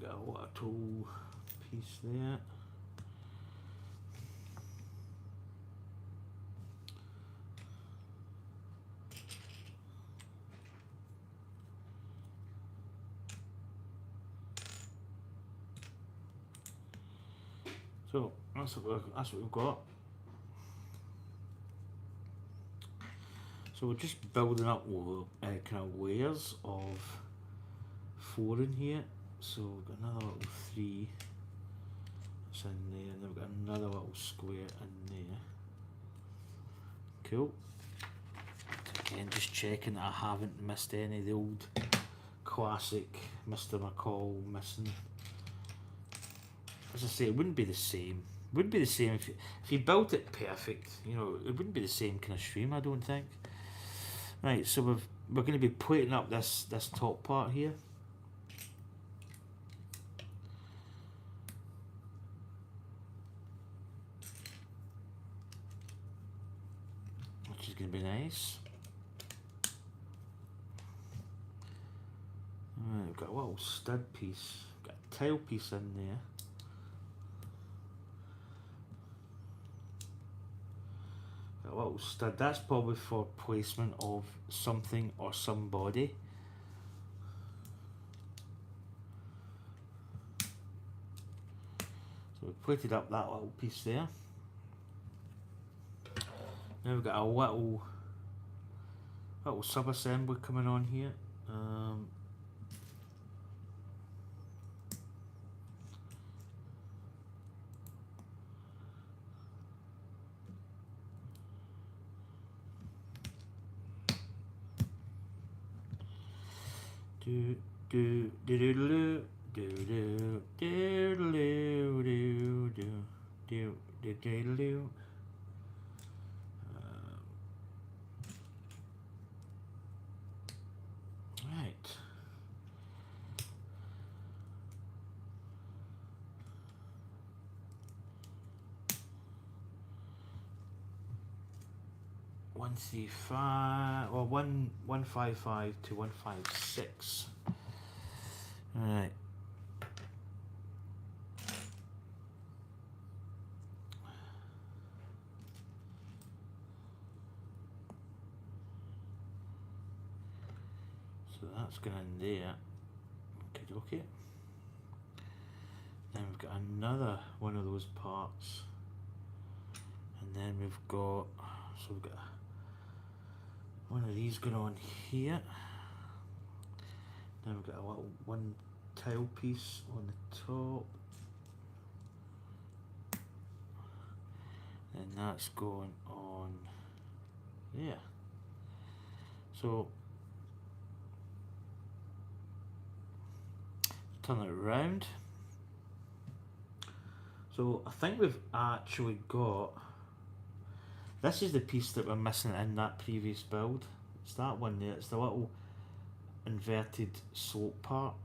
Got a little piece there. So that's what we've got. So we're just building up kind of layers of 4 in here. So we've got another little 3 that's in there, and then we've got another little square in there. Cool. Again, just checking that I haven't missed any of the old classic Mr. McCall missing. As I say, it wouldn't be the same. It wouldn't be the same if you built it perfect. You know, it wouldn't be the same kind of stream, I don't think. Right, so we're going to be plating up this top part here. Which is going to be nice. Right, we've got a little stud piece. Got a tail piece in there. Got a little stud. That's probably for placement of something or somebody. So we've plated up that little piece there. Now we've got a little sub-assembly coming on here. Do do do do do do do do do do do do do do. Right. 135 or 155 to 156. Right. So that's going in there. Okay. Then we've got another one of those parts. And then we've got, so we've got one of these going on here. Then we've got a little one tile piece on the top. And that's going on there. So turn it around. So I think we've actually got, this is the piece that we're missing in that previous build. It's that one there, it's the little inverted slope part.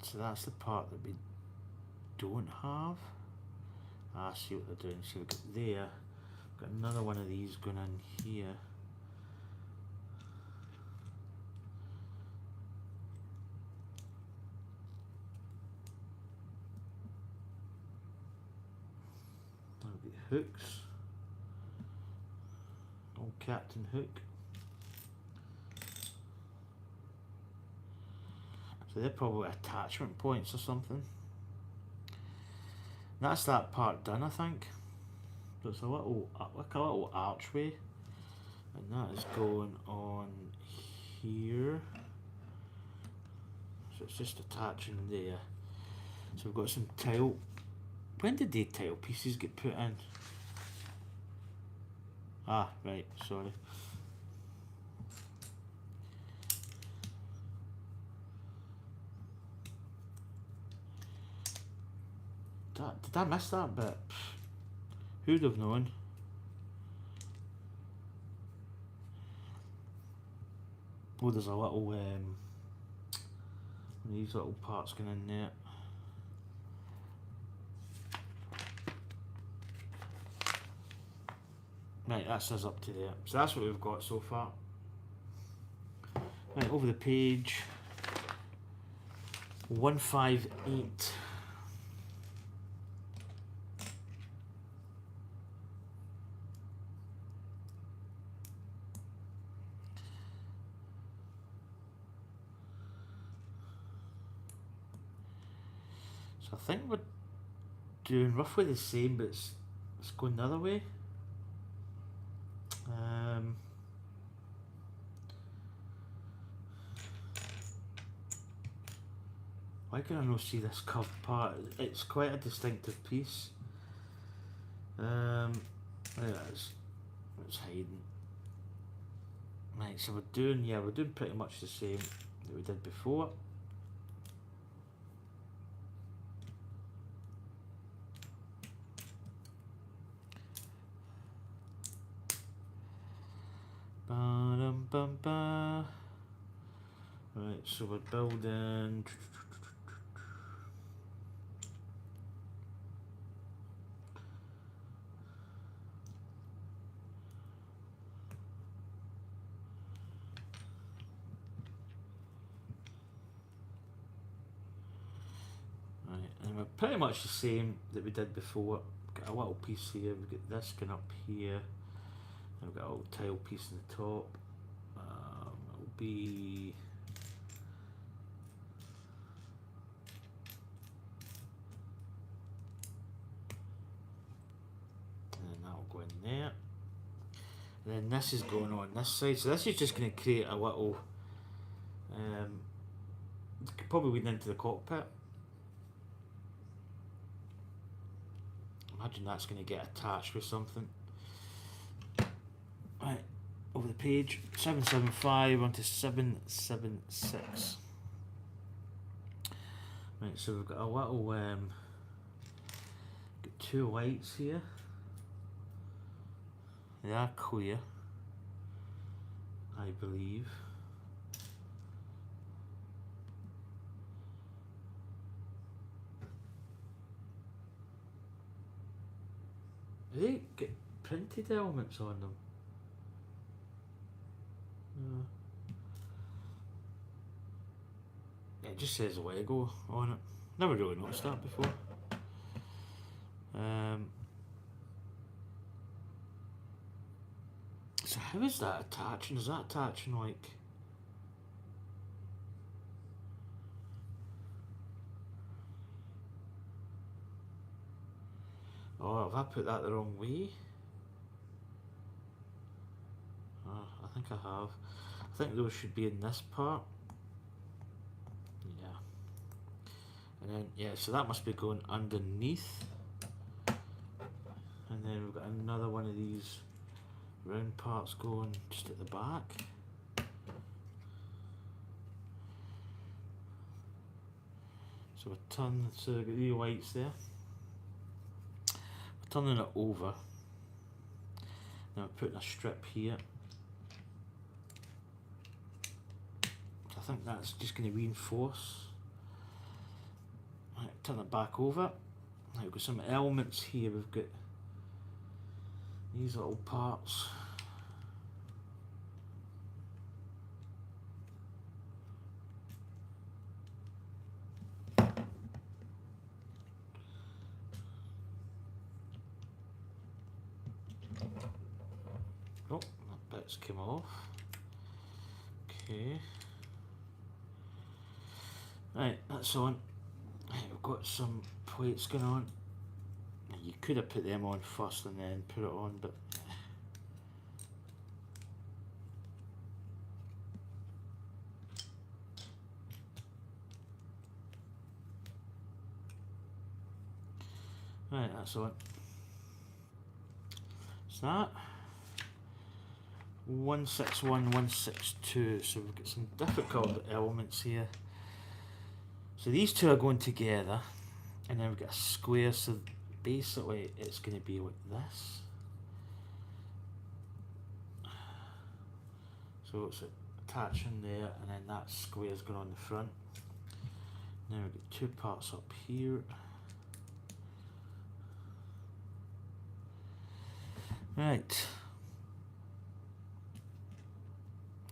So that's the part that we don't have. I see what they're doing. So we've got there, we've got another one of these going in here. There'll be hooks. Old Captain Hook. So they're probably attachment points or something. That's that part done, I think. So it's a little, like a little archway, and that is going on here. So it's just attaching there. So we've got some tile. When did the tile pieces get put in? Ah, right, sorry. Did I miss that bit? Who'd have known? Oh, there's a little these little parts going in there. Right, that's us up to there. So that's what we've got so far. Right, over the page. 158. So I think we're doing roughly the same, but it's going the other way. Why can I not see this curved part? It's quite a distinctive piece. There it is. It's hiding. Right, so we're doing pretty much the same that we did before. Ba-dum-bum-ba. Right, so we're building. Right, and we're pretty much the same that we did before. Got a little piece here, we've got this going up here, and we've got a little tile piece on the top. It'll be. Go in there, and then this is going on this side, so this is just going to create a little probably leading into the cockpit. Imagine that's going to get attached with something. Right, over the page, 775 onto 776. Right, so we've got a little got two lights here. They are clear, I believe. They get printed elements on them. Yeah, it just says Lego on it. Never really noticed that before. So how is that attaching? Is that attaching like... Oh, have I put that the wrong way? Oh, I think I have. I think those should be in this part. Yeah. And then, yeah, so that must be going underneath. And then we've got another one of these round parts going just at the back. So we're turning, so we've got the lights there. We're turning it over. Now we're putting a strip here. I think that's just going to reinforce. Right, turn it back over. Now we've got some elements here. We've got these little parts. Oh, that bit's came off. Okay. Right, that's on. Right, we've got some plates going on. You could have put them on first and then put it on, but right, that's on. So that 161, 162. So we've got some different coloured elements here. So these two are going together, and then we've got a square. So basically, it's going to be like this. So it's attaching there, and then that square is going on the front. Now we've got two parts up here. Right.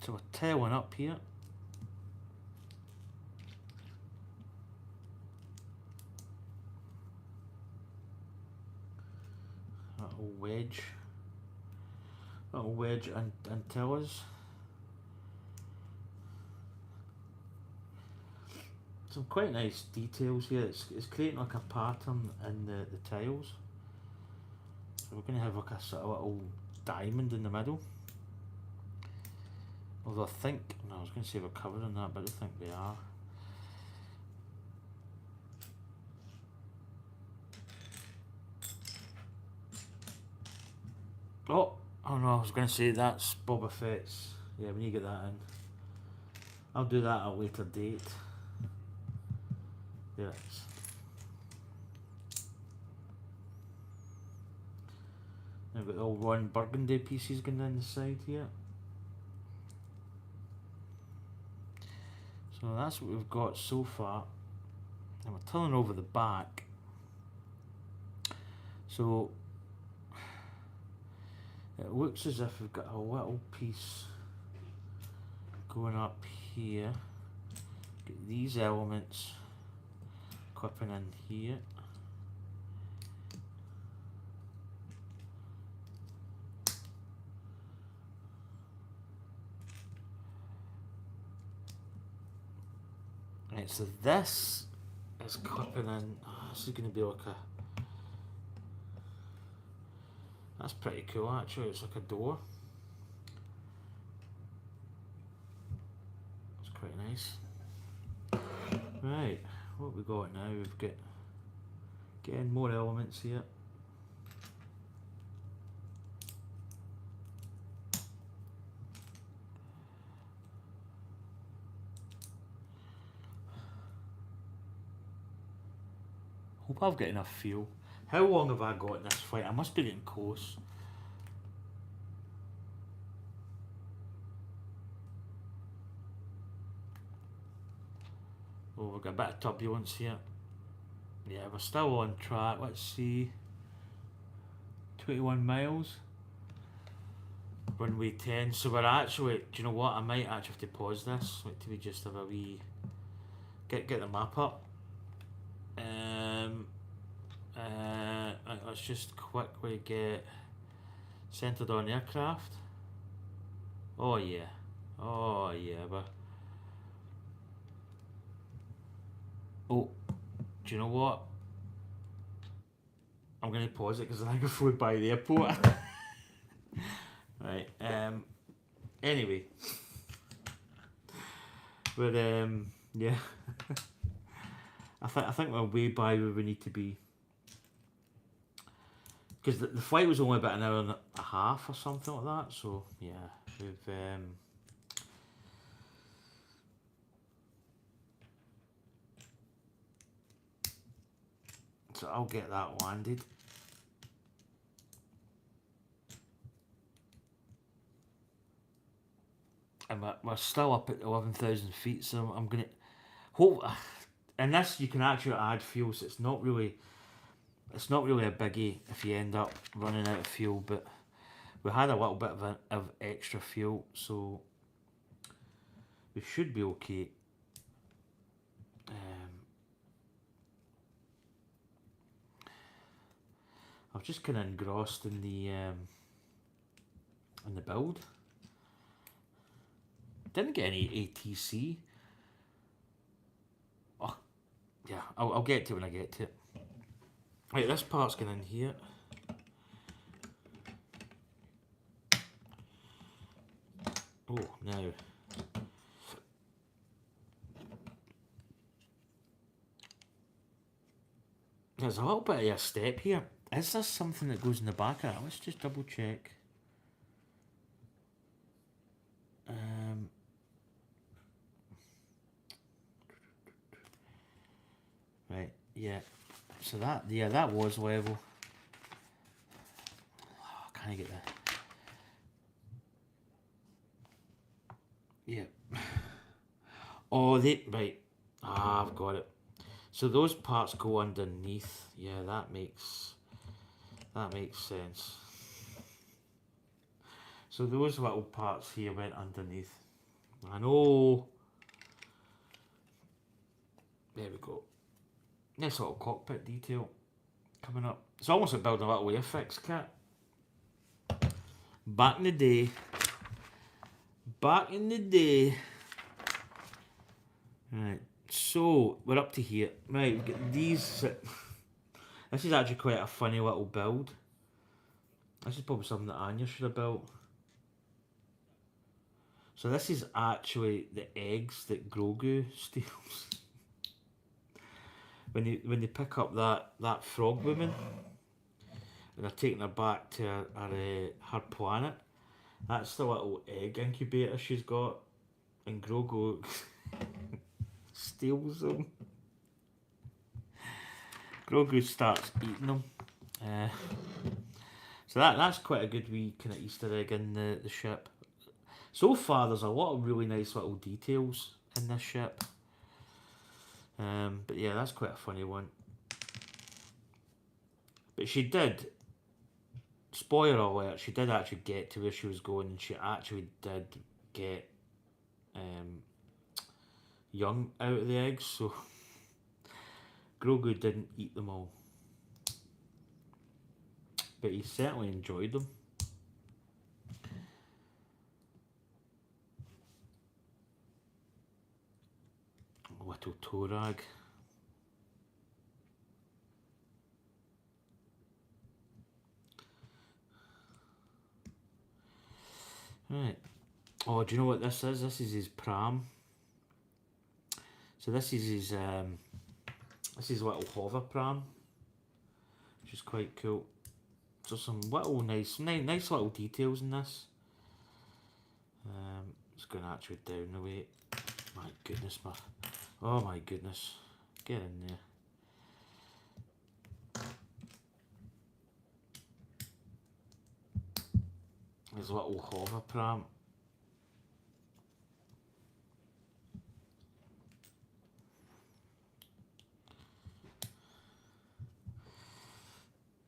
So we're tailing up here. Little wedge and tellers. Some quite nice details here. It's creating like a pattern in the tiles. So we're going to have like a sort of little diamond in the middle. Although I think, no, I was going to say we're covered in that, but I don't think they are. Oh no, I was going to say that's Boba Fett's. Yeah, we need to get that in. I'll do that at a later date. There it is. I've got the old Ron Burgundy pieces going down the side here. So that's what we've got so far. And we're turning over the back. So it looks as if we've got a little piece going up here. Get these elements clipping in here. Right, so this is clipping in. Oh, this is going to be like a... That's pretty cool actually, it's like a door. It's quite nice. Right, what we got now, we've got getting more elements here. Hope I've got enough fuel. How long have I got in this flight? I must be getting close. Oh, we've got a bit of turbulence here. Yeah, we're still on track. Let's see. 21 miles. Runway 10. So we're actually, do you know what? I might actually have to pause this. Wait till we just have a wee get the map up. Right, let's just quickly get centered on aircraft. Oh yeah, but oh, do you know what? I'm gonna pause it because I think I flew by the airport. Right. Anyway, but yeah, I think we're way by where we need to be. Because the flight was only about an hour and a half or something like that, so yeah, we've so I'll get that landed. And we're still up at 11,000 feet, so I'm gonna hope. And this you can actually add fuel, so it's not really a biggie if you end up running out of fuel, but we had a little bit of extra fuel, so we should be okay. I was just kind of engrossed in the build. Didn't get any ATC. Oh, yeah, I'll get to it when I get to it. Right, this part's going in here. Oh, now. There's a little bit of a step here. Is this something that goes in the back of it? Let's just double check. Right, yeah. So that was level. Oh, can I get that? Yeah. Oh, right. Ah, I've got it. So those parts go underneath. Yeah, that makes sense. So those little parts here went underneath. I know. There we go. Nice little cockpit detail coming up. It's almost like building a little Airfix kit. Back in the day. Right, so we're up to here. Right, we've got these. This is actually quite a funny little build. This is probably something that Anya should have built. So this is actually the eggs that Grogu steals. When they pick up that frog woman and they're taking her back to her planet, that's the little egg incubator she's got, and Grogu steals them. Grogu starts eating them. So that's quite a good wee kind of Easter egg in the ship. So far, there's a lot of really nice little details in this ship. But yeah, that's quite a funny one. But she did, spoiler alert, she did actually get to where she was going, and she actually did get young out of the eggs, so Grogu didn't eat them all. But he certainly enjoyed them. Little toe rag. Right. Oh, do you know what this is? This is his pram. So this is his little hover pram, which is quite cool. So some little nice little details in this. It's going actually down the way. My goodness, oh my goodness, get in there. His little hover pram.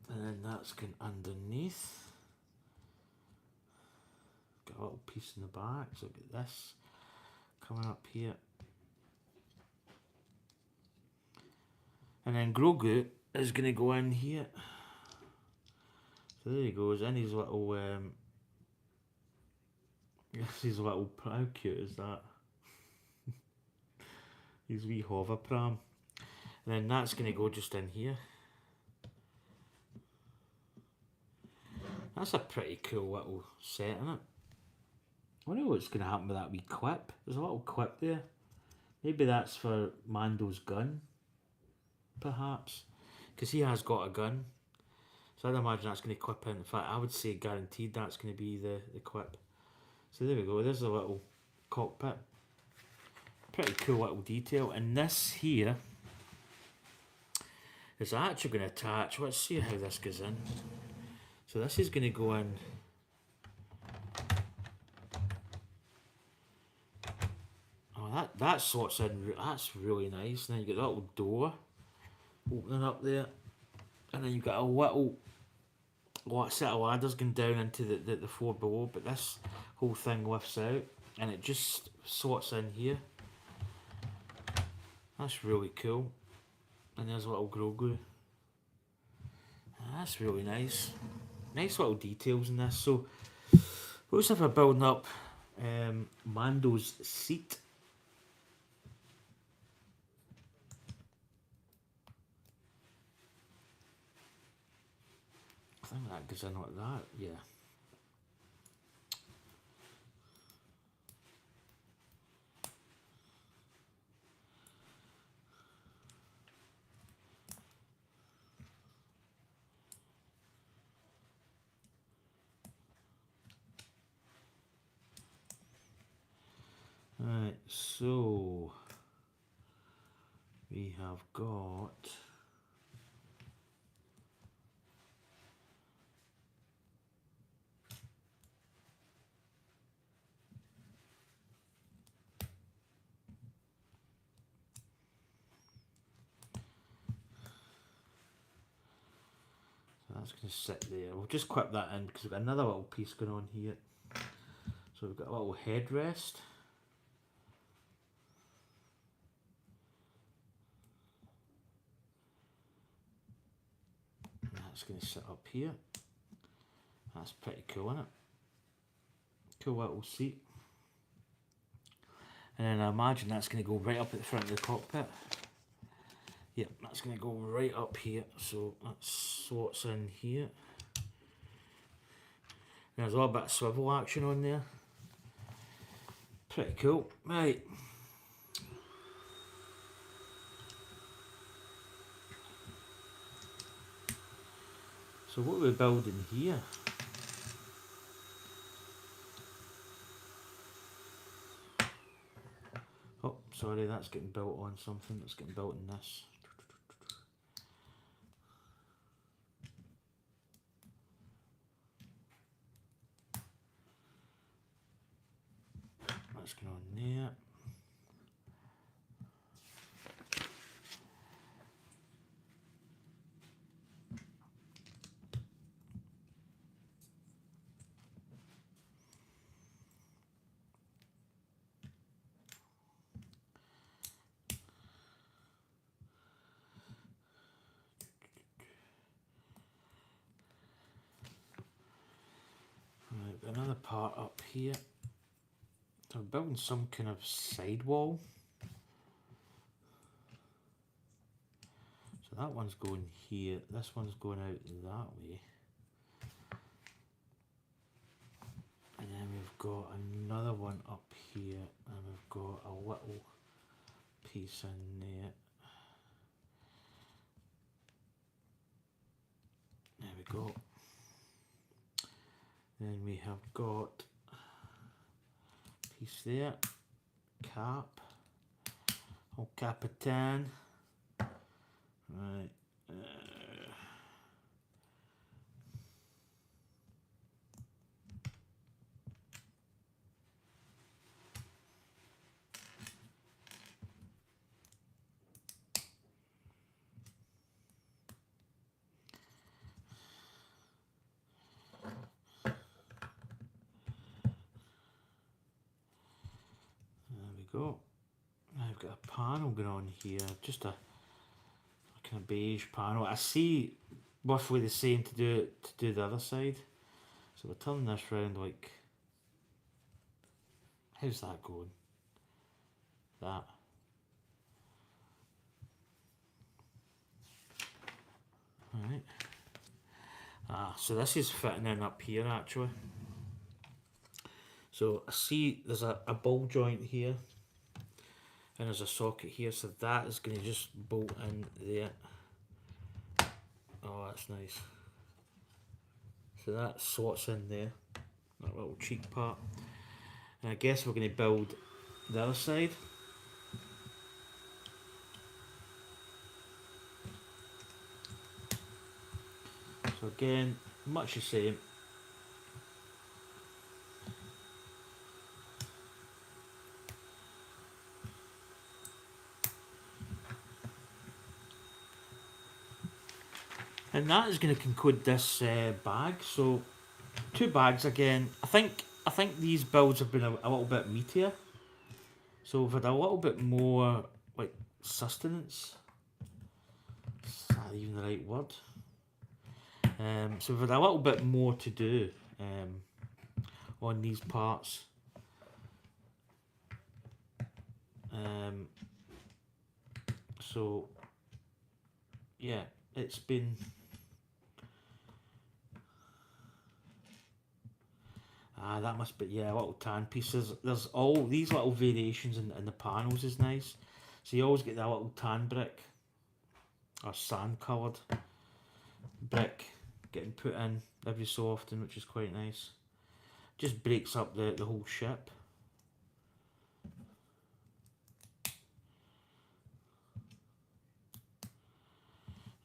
And then that's going underneath. Got a little piece in the back, so look at this coming up here. And then Grogu is going to go in here. So there he goes, in his little, his little, how cute is that? His wee hover pram. And then that's going to go just in here. That's a pretty cool little set, isn't it? I wonder what's going to happen with that wee quip. There's a little quip there. Maybe that's for Mando's gun, perhaps. Because he has got a gun. So I'd imagine that's going to quip in. In fact, I would say guaranteed that's going to be the quip. So there we go. There's a little cockpit. Pretty cool little detail. And this here is actually going to attach. Let's see how this goes in. So this is going to go in. Oh, that slots in. That's really nice. And then you get that little door opening up there, and then you've got a little set of ladders going down into the floor below. But this whole thing lifts out, and it just slots in here. That's really cool. And there's a little Grogu. That's really nice. Nice little details in this. So, looks like we're building up Mando's seat. I think that goes in like that, yeah. Right, so we have got that's going to sit there. We'll just clip that in because we've got another little piece going on here. So we've got a little headrest. And that's going to sit up here. That's pretty cool, isn't it? Cool little seat. And then I imagine that's going to go right up at the front of the cockpit. Yep, that's going to go right up here. So that slots in here. There's a little bit of swivel action on there. Pretty cool. Right. So what are we building here? Oh, sorry, that's getting built on something. That's getting built in this. That's going on there. Right, another part up here. So I'm building some kind of sidewall. So that one's going here, this one's going out that way. And then we've got another one up here, and we've got a little piece in there. There we go. Then we have got a piece there, cap, oh Capitan. Right. panel going on here. Just a kind of beige panel. I see roughly the same to do the other side. So we're turning this round like. How's that going? That. Alright. So this is fitting in up here actually. So I see there's a ball joint here. And there's a socket here, so that is going to just bolt in there. Oh, that's nice. So that slots in there, that little cheek part. And I guess we're going to build the other side. So again, much the same. And that is going to conclude this bag. So 2 bags again. I think these builds have been a little bit meatier. So we've had a little bit more like sustenance. Is that even the right word? So we've had a little bit more to do on these parts. So yeah, it's been. That must be, yeah, little tan pieces. There's all these little variations in the panels is nice. So you always get that little tan brick or sand coloured brick getting put in every so often, which is quite nice. Just breaks up the whole ship.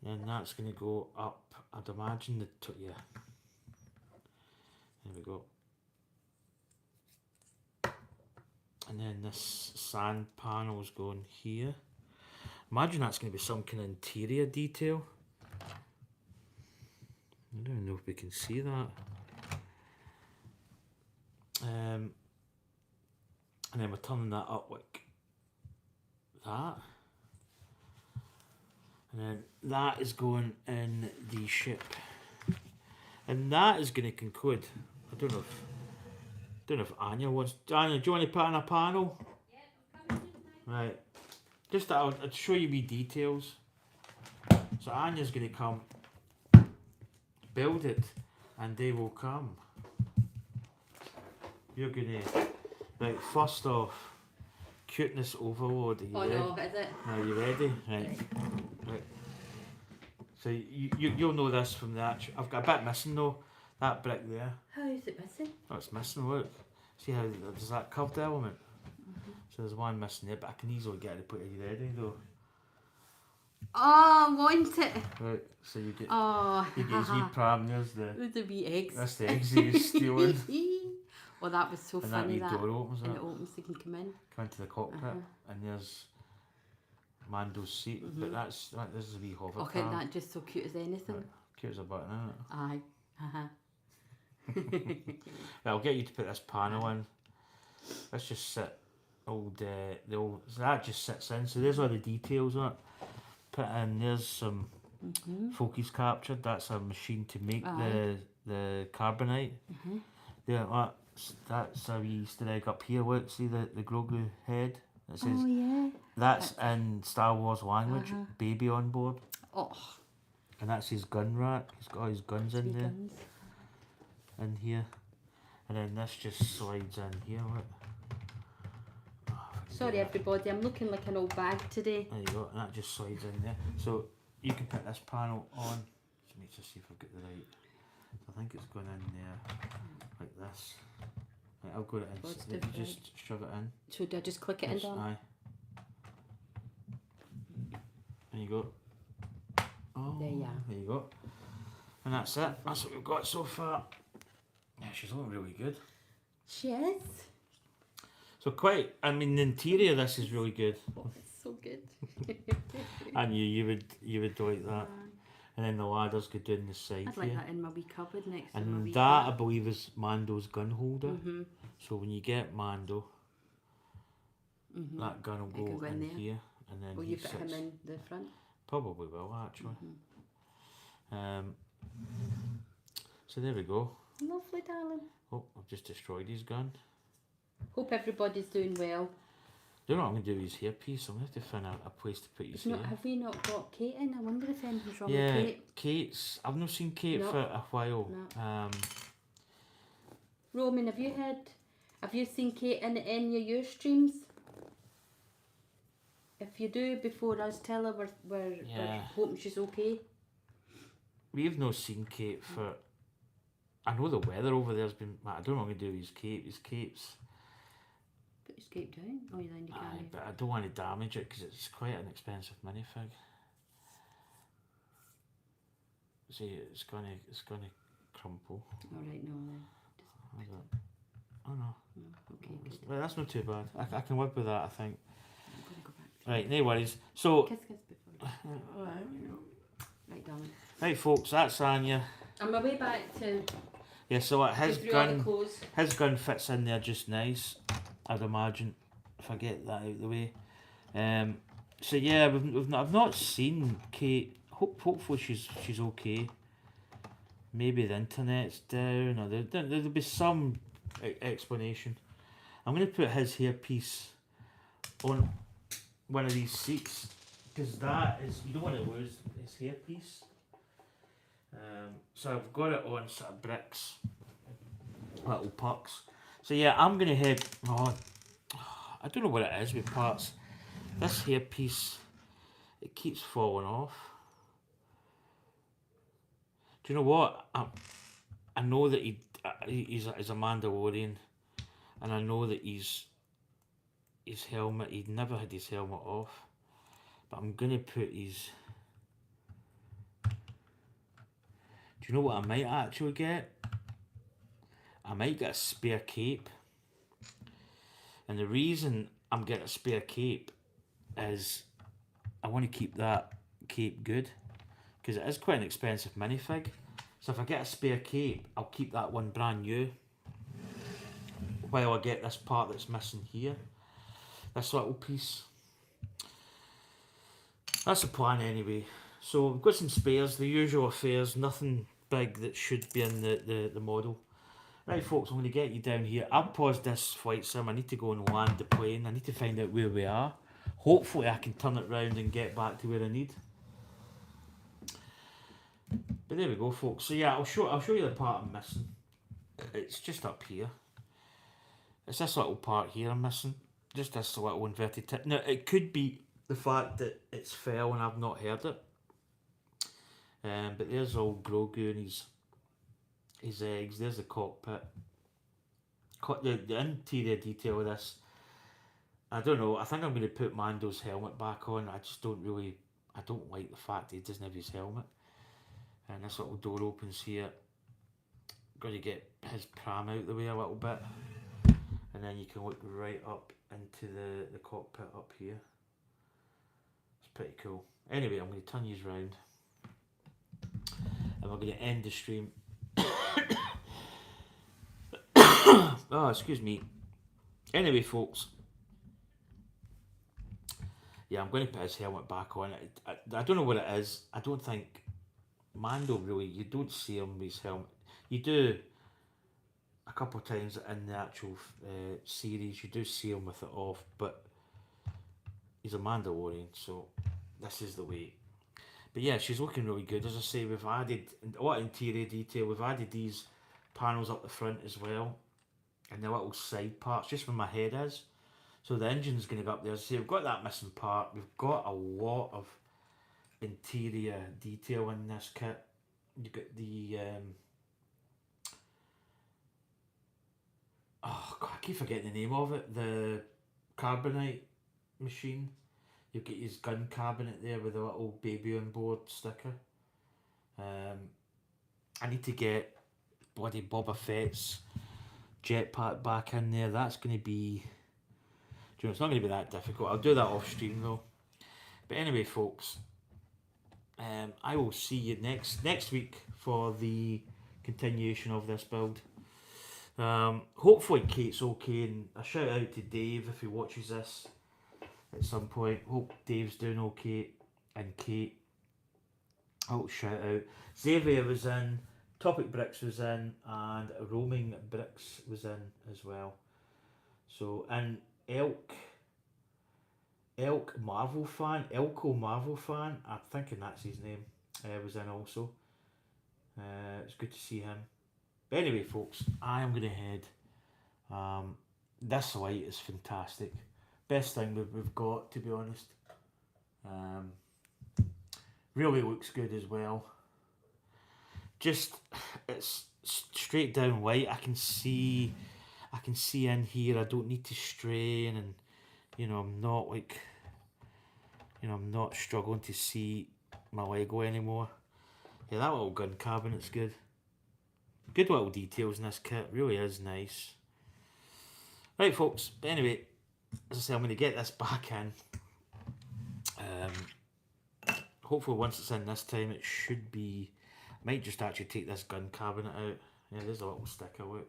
And that's going to go up, I'd imagine yeah. There we go. And then this sand panel is going here. Imagine that's going to be some kind of interior detail. I don't know if we can see that. And then we're turning that up like that. And then that is going in the ship. And that is going to conclude. I don't know if Anya wants. Anya, do you want to put in a panel? Yeah, I'm coming in now. Right. Just I'll show you me details. So Anya's going to come, build it, and they will come. You're going to, right, first off, cuteness overload. Are you ready? No, is it? Are you ready? Right. So you'll know this from the actual. I've got a bit missing though. That brick there. How is it missing? Oh, it's missing. Look. See how there's that curved element. So there's one missing there, but I can easily get it to put it ready though. Oh, I want it. Right. So you get. Oh. You get his wee pram. There's the. With the wee eggs. That's the eggs he was stealing. Well, that was so And funny. that wee door opens and up. it opens, so you can come in. Come into the cockpit, and there's Mando's seat. But this is a wee hover Okay, cam. that just so cute as anything. Right. Cute as a button, isn't it? Aye. I'll get you to put this panel in. Let's just sit so that just sits in. So there's all the details on it. Put in. There's some focus captured. That's a machine to make the carbonite. There, that's a wee Easter egg up here. Look, see the Grogu head. It says Oh yeah. that's in Star Wars language. Baby on board. Oh. And that's his gun rack. He's got all his guns in there. Guns. In here, and then this just slides in here. Look. Oh, Sorry everybody, I'm looking like an old bag today. There you go, and that just slides in there. So you can put this panel on. Just make sure see if I've got the right. I think it's going in there like this. Right, I'll go it in. So you just shove it in. So do I just click it in? Aye. There you go. Oh, there you are. There you go. And that's it. That's what we've got so far. Yeah, she's looking really good. She is. So quite, I mean, the interior of this is really good. Oh, it's so good. And you would like that. And then the ladders go down the side I'd like here. that in my wee cupboard next to my And wee that, I cat. believe, is Mando's gun holder. So when you get Mando, that gun will It can go go in in there. here, and then Will he you put him sits. in the front? Probably will actually. So there we go. Lovely, darling. Oh, I've just destroyed his gun. Hope everybody's doing well. Don't know what I'm going to do with his hairpiece. I'm going to have to find a place to put his hair. Have we not got Kate in? I wonder if anything's wrong Yeah, with Kate. Kate's. I've not seen Kate No. for a while. No. Roman, have you seen Kate in any of your streams? If you do, before us, tell her we're hoping she's okay. We've not seen Kate for. I know the weather over there's been. I don't know what I'm going to do with his cape. His cape's. Put his cape down. Oh, then you Aye, can. but I don't want to damage it because it's quite an expensive minifig. See, it's gonna crumple. All right, no then. Oh no. No, okay, good. Well, that's not too bad. I can work with that, I think. I'm gonna go back. Right, no worries. So, Kiss before. Right, darling. right, folks, that's Anya. On my way back to Yeah, so go through all the clothes. his gun fits in there just nice, I'd imagine, if I get that out of the way. So yeah, I've not seen Kate. Hopefully she's okay. Maybe the internet's down, or there'll be some explanation. I'm going to put his hairpiece on one of these seats, because that is, you don't want to lose his hairpiece. So I've got it on sort of bricks, little pucks. So yeah, I'm going to head. Oh, I don't know what it is with parts. This hairpiece, it keeps falling off. Do you know what? I know that he's a Mandalorian, and I know that his helmet, he'd never had his helmet off, but I'm gonna put his. Do you know what I might actually get? I might get a spare cape, and the reason I'm getting a spare cape is I want to keep that cape good, because it is quite an expensive minifig. So if I get a spare cape, I'll keep that one brand new, while I get this part that's missing here, this little piece. That's the plan anyway. So we've got some spares, the usual affairs, nothing big that should be in the model. Right folks, I'm going to get you down here. I'll pause this flight sim. I need to go and land the plane. I need to find out where we are. Hopefully I can turn it round and get back to where I need. But there we go folks. So yeah, I'll show you the part I'm missing. It's just up here. It's this little part here I'm missing. Just this little inverted tip. Now it could be the fact that it's fell and I've not heard it. But there's all Grogu and his eggs. There's the cockpit. The interior detail of this, I don't know. I think I'm going to put Mando's helmet back on. I don't like the fact that he doesn't have his helmet. And this little door opens here. Got to get his pram out the way a little bit, and then you can look right up into the cockpit up here. It's pretty cool. Anyway, I'm going to turn these round, and we're going to end the stream. Oh, excuse me. Anyway, folks. Yeah, I'm going to put his helmet back on. I don't know what it is. I don't think Mando really, you don't see him with his helmet. You do a couple of times in the actual series, you do see him with it off, but he's a Mandalorian, so this is the way. But yeah, she's looking really good. As I say, we've added a lot of interior detail. We've added these panels up the front as well, and the little side parts, just where my head is. So the engine's going to go up there. As I say, we've got that missing part. We've got a lot of interior detail in this kit. You've got the oh god, I keep forgetting the name of it. The carbonite machine. You've got his gun cabinet there with a little baby on board sticker. I need to get bloody Boba Fett's jetpack back in there. That's going to be, do you know, it's not going to be that difficult. I'll do that off stream though. But anyway, folks, I will see you next week for the continuation of this build. Hopefully Kate's okay, and a shout out to Dave if he watches this. at some point. Hope Dave's doing okay, and Kate. Oh, shout out. Xavier was in, Topic Bricks was in, and Roaming Bricks was in as well. So, and Elk Marvel fan, Elko Marvel fan, I'm thinking that's his name, was in also. It's good to see him. But anyway, folks, I am going to head. This light is fantastic. Best thing we've got, to be honest. Really looks good as well. Just, it's straight down light. I can see in here. I don't need to strain, and I'm not like, I'm not struggling to see my Lego anymore. Yeah, that little gun cabinet's good. Good little details in this kit. Really is nice. Right, folks. But anyway, as I say, I'm going to get this back in. Hopefully, once it's in this time, it should be. I might just actually take this gun cabinet out. Yeah, there's a little sticker. Look,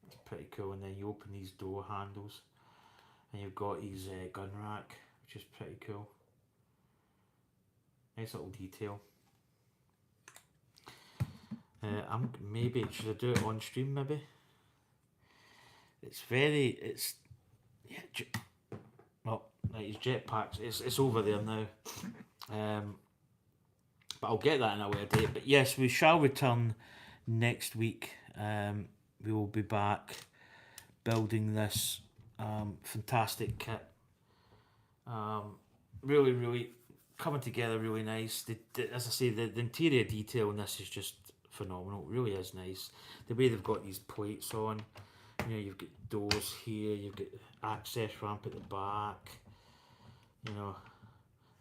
it's pretty cool. And then you open these door handles, and you've got his gun rack, which is pretty cool. Nice little detail. Maybe should I do it on stream? Maybe. Well, like his jetpacks. It's over there now. But I'll get that in a later date. But yes, we shall return next week. We will be back building this fantastic kit. Really, really coming together really nice. As I say, the interior detail in this is just phenomenal. It really is nice. The way they've got these plates on. You've got doors here. You've got access ramp at the back.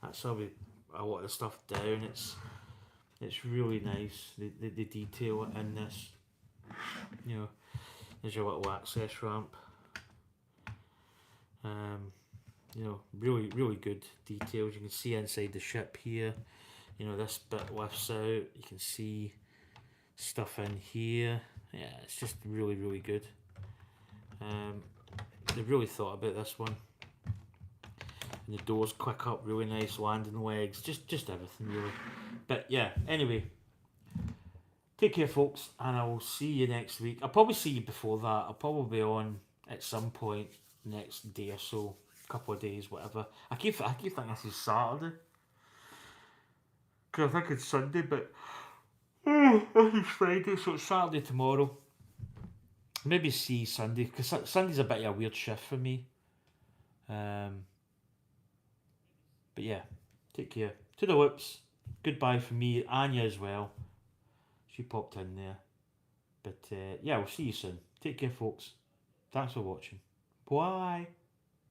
That's how a lot of the stuff down. It's really nice. The detail in this. There's your little access ramp. Really, really good details. You can see inside the ship here. This bit lifts out. You can see stuff in here. Yeah, it's just really, really good. They've really thought about this one. And the doors quick up, really nice landing legs, just everything really. But yeah, anyway, take care, folks, and I will see you next week. I'll probably see you before that. I'll probably be on at some point next day or so, couple of days, whatever. I keep thinking this is Saturday, because I think it's Sunday, but this is Friday, so it's Saturday tomorrow. Maybe see Sunday, because Sunday's a bit of a weird shift for me. But yeah, take care. To the whoops. Goodbye from me, Anya as well. She popped in there. But yeah, we'll see you soon. Take care, folks. Thanks for watching. Bye.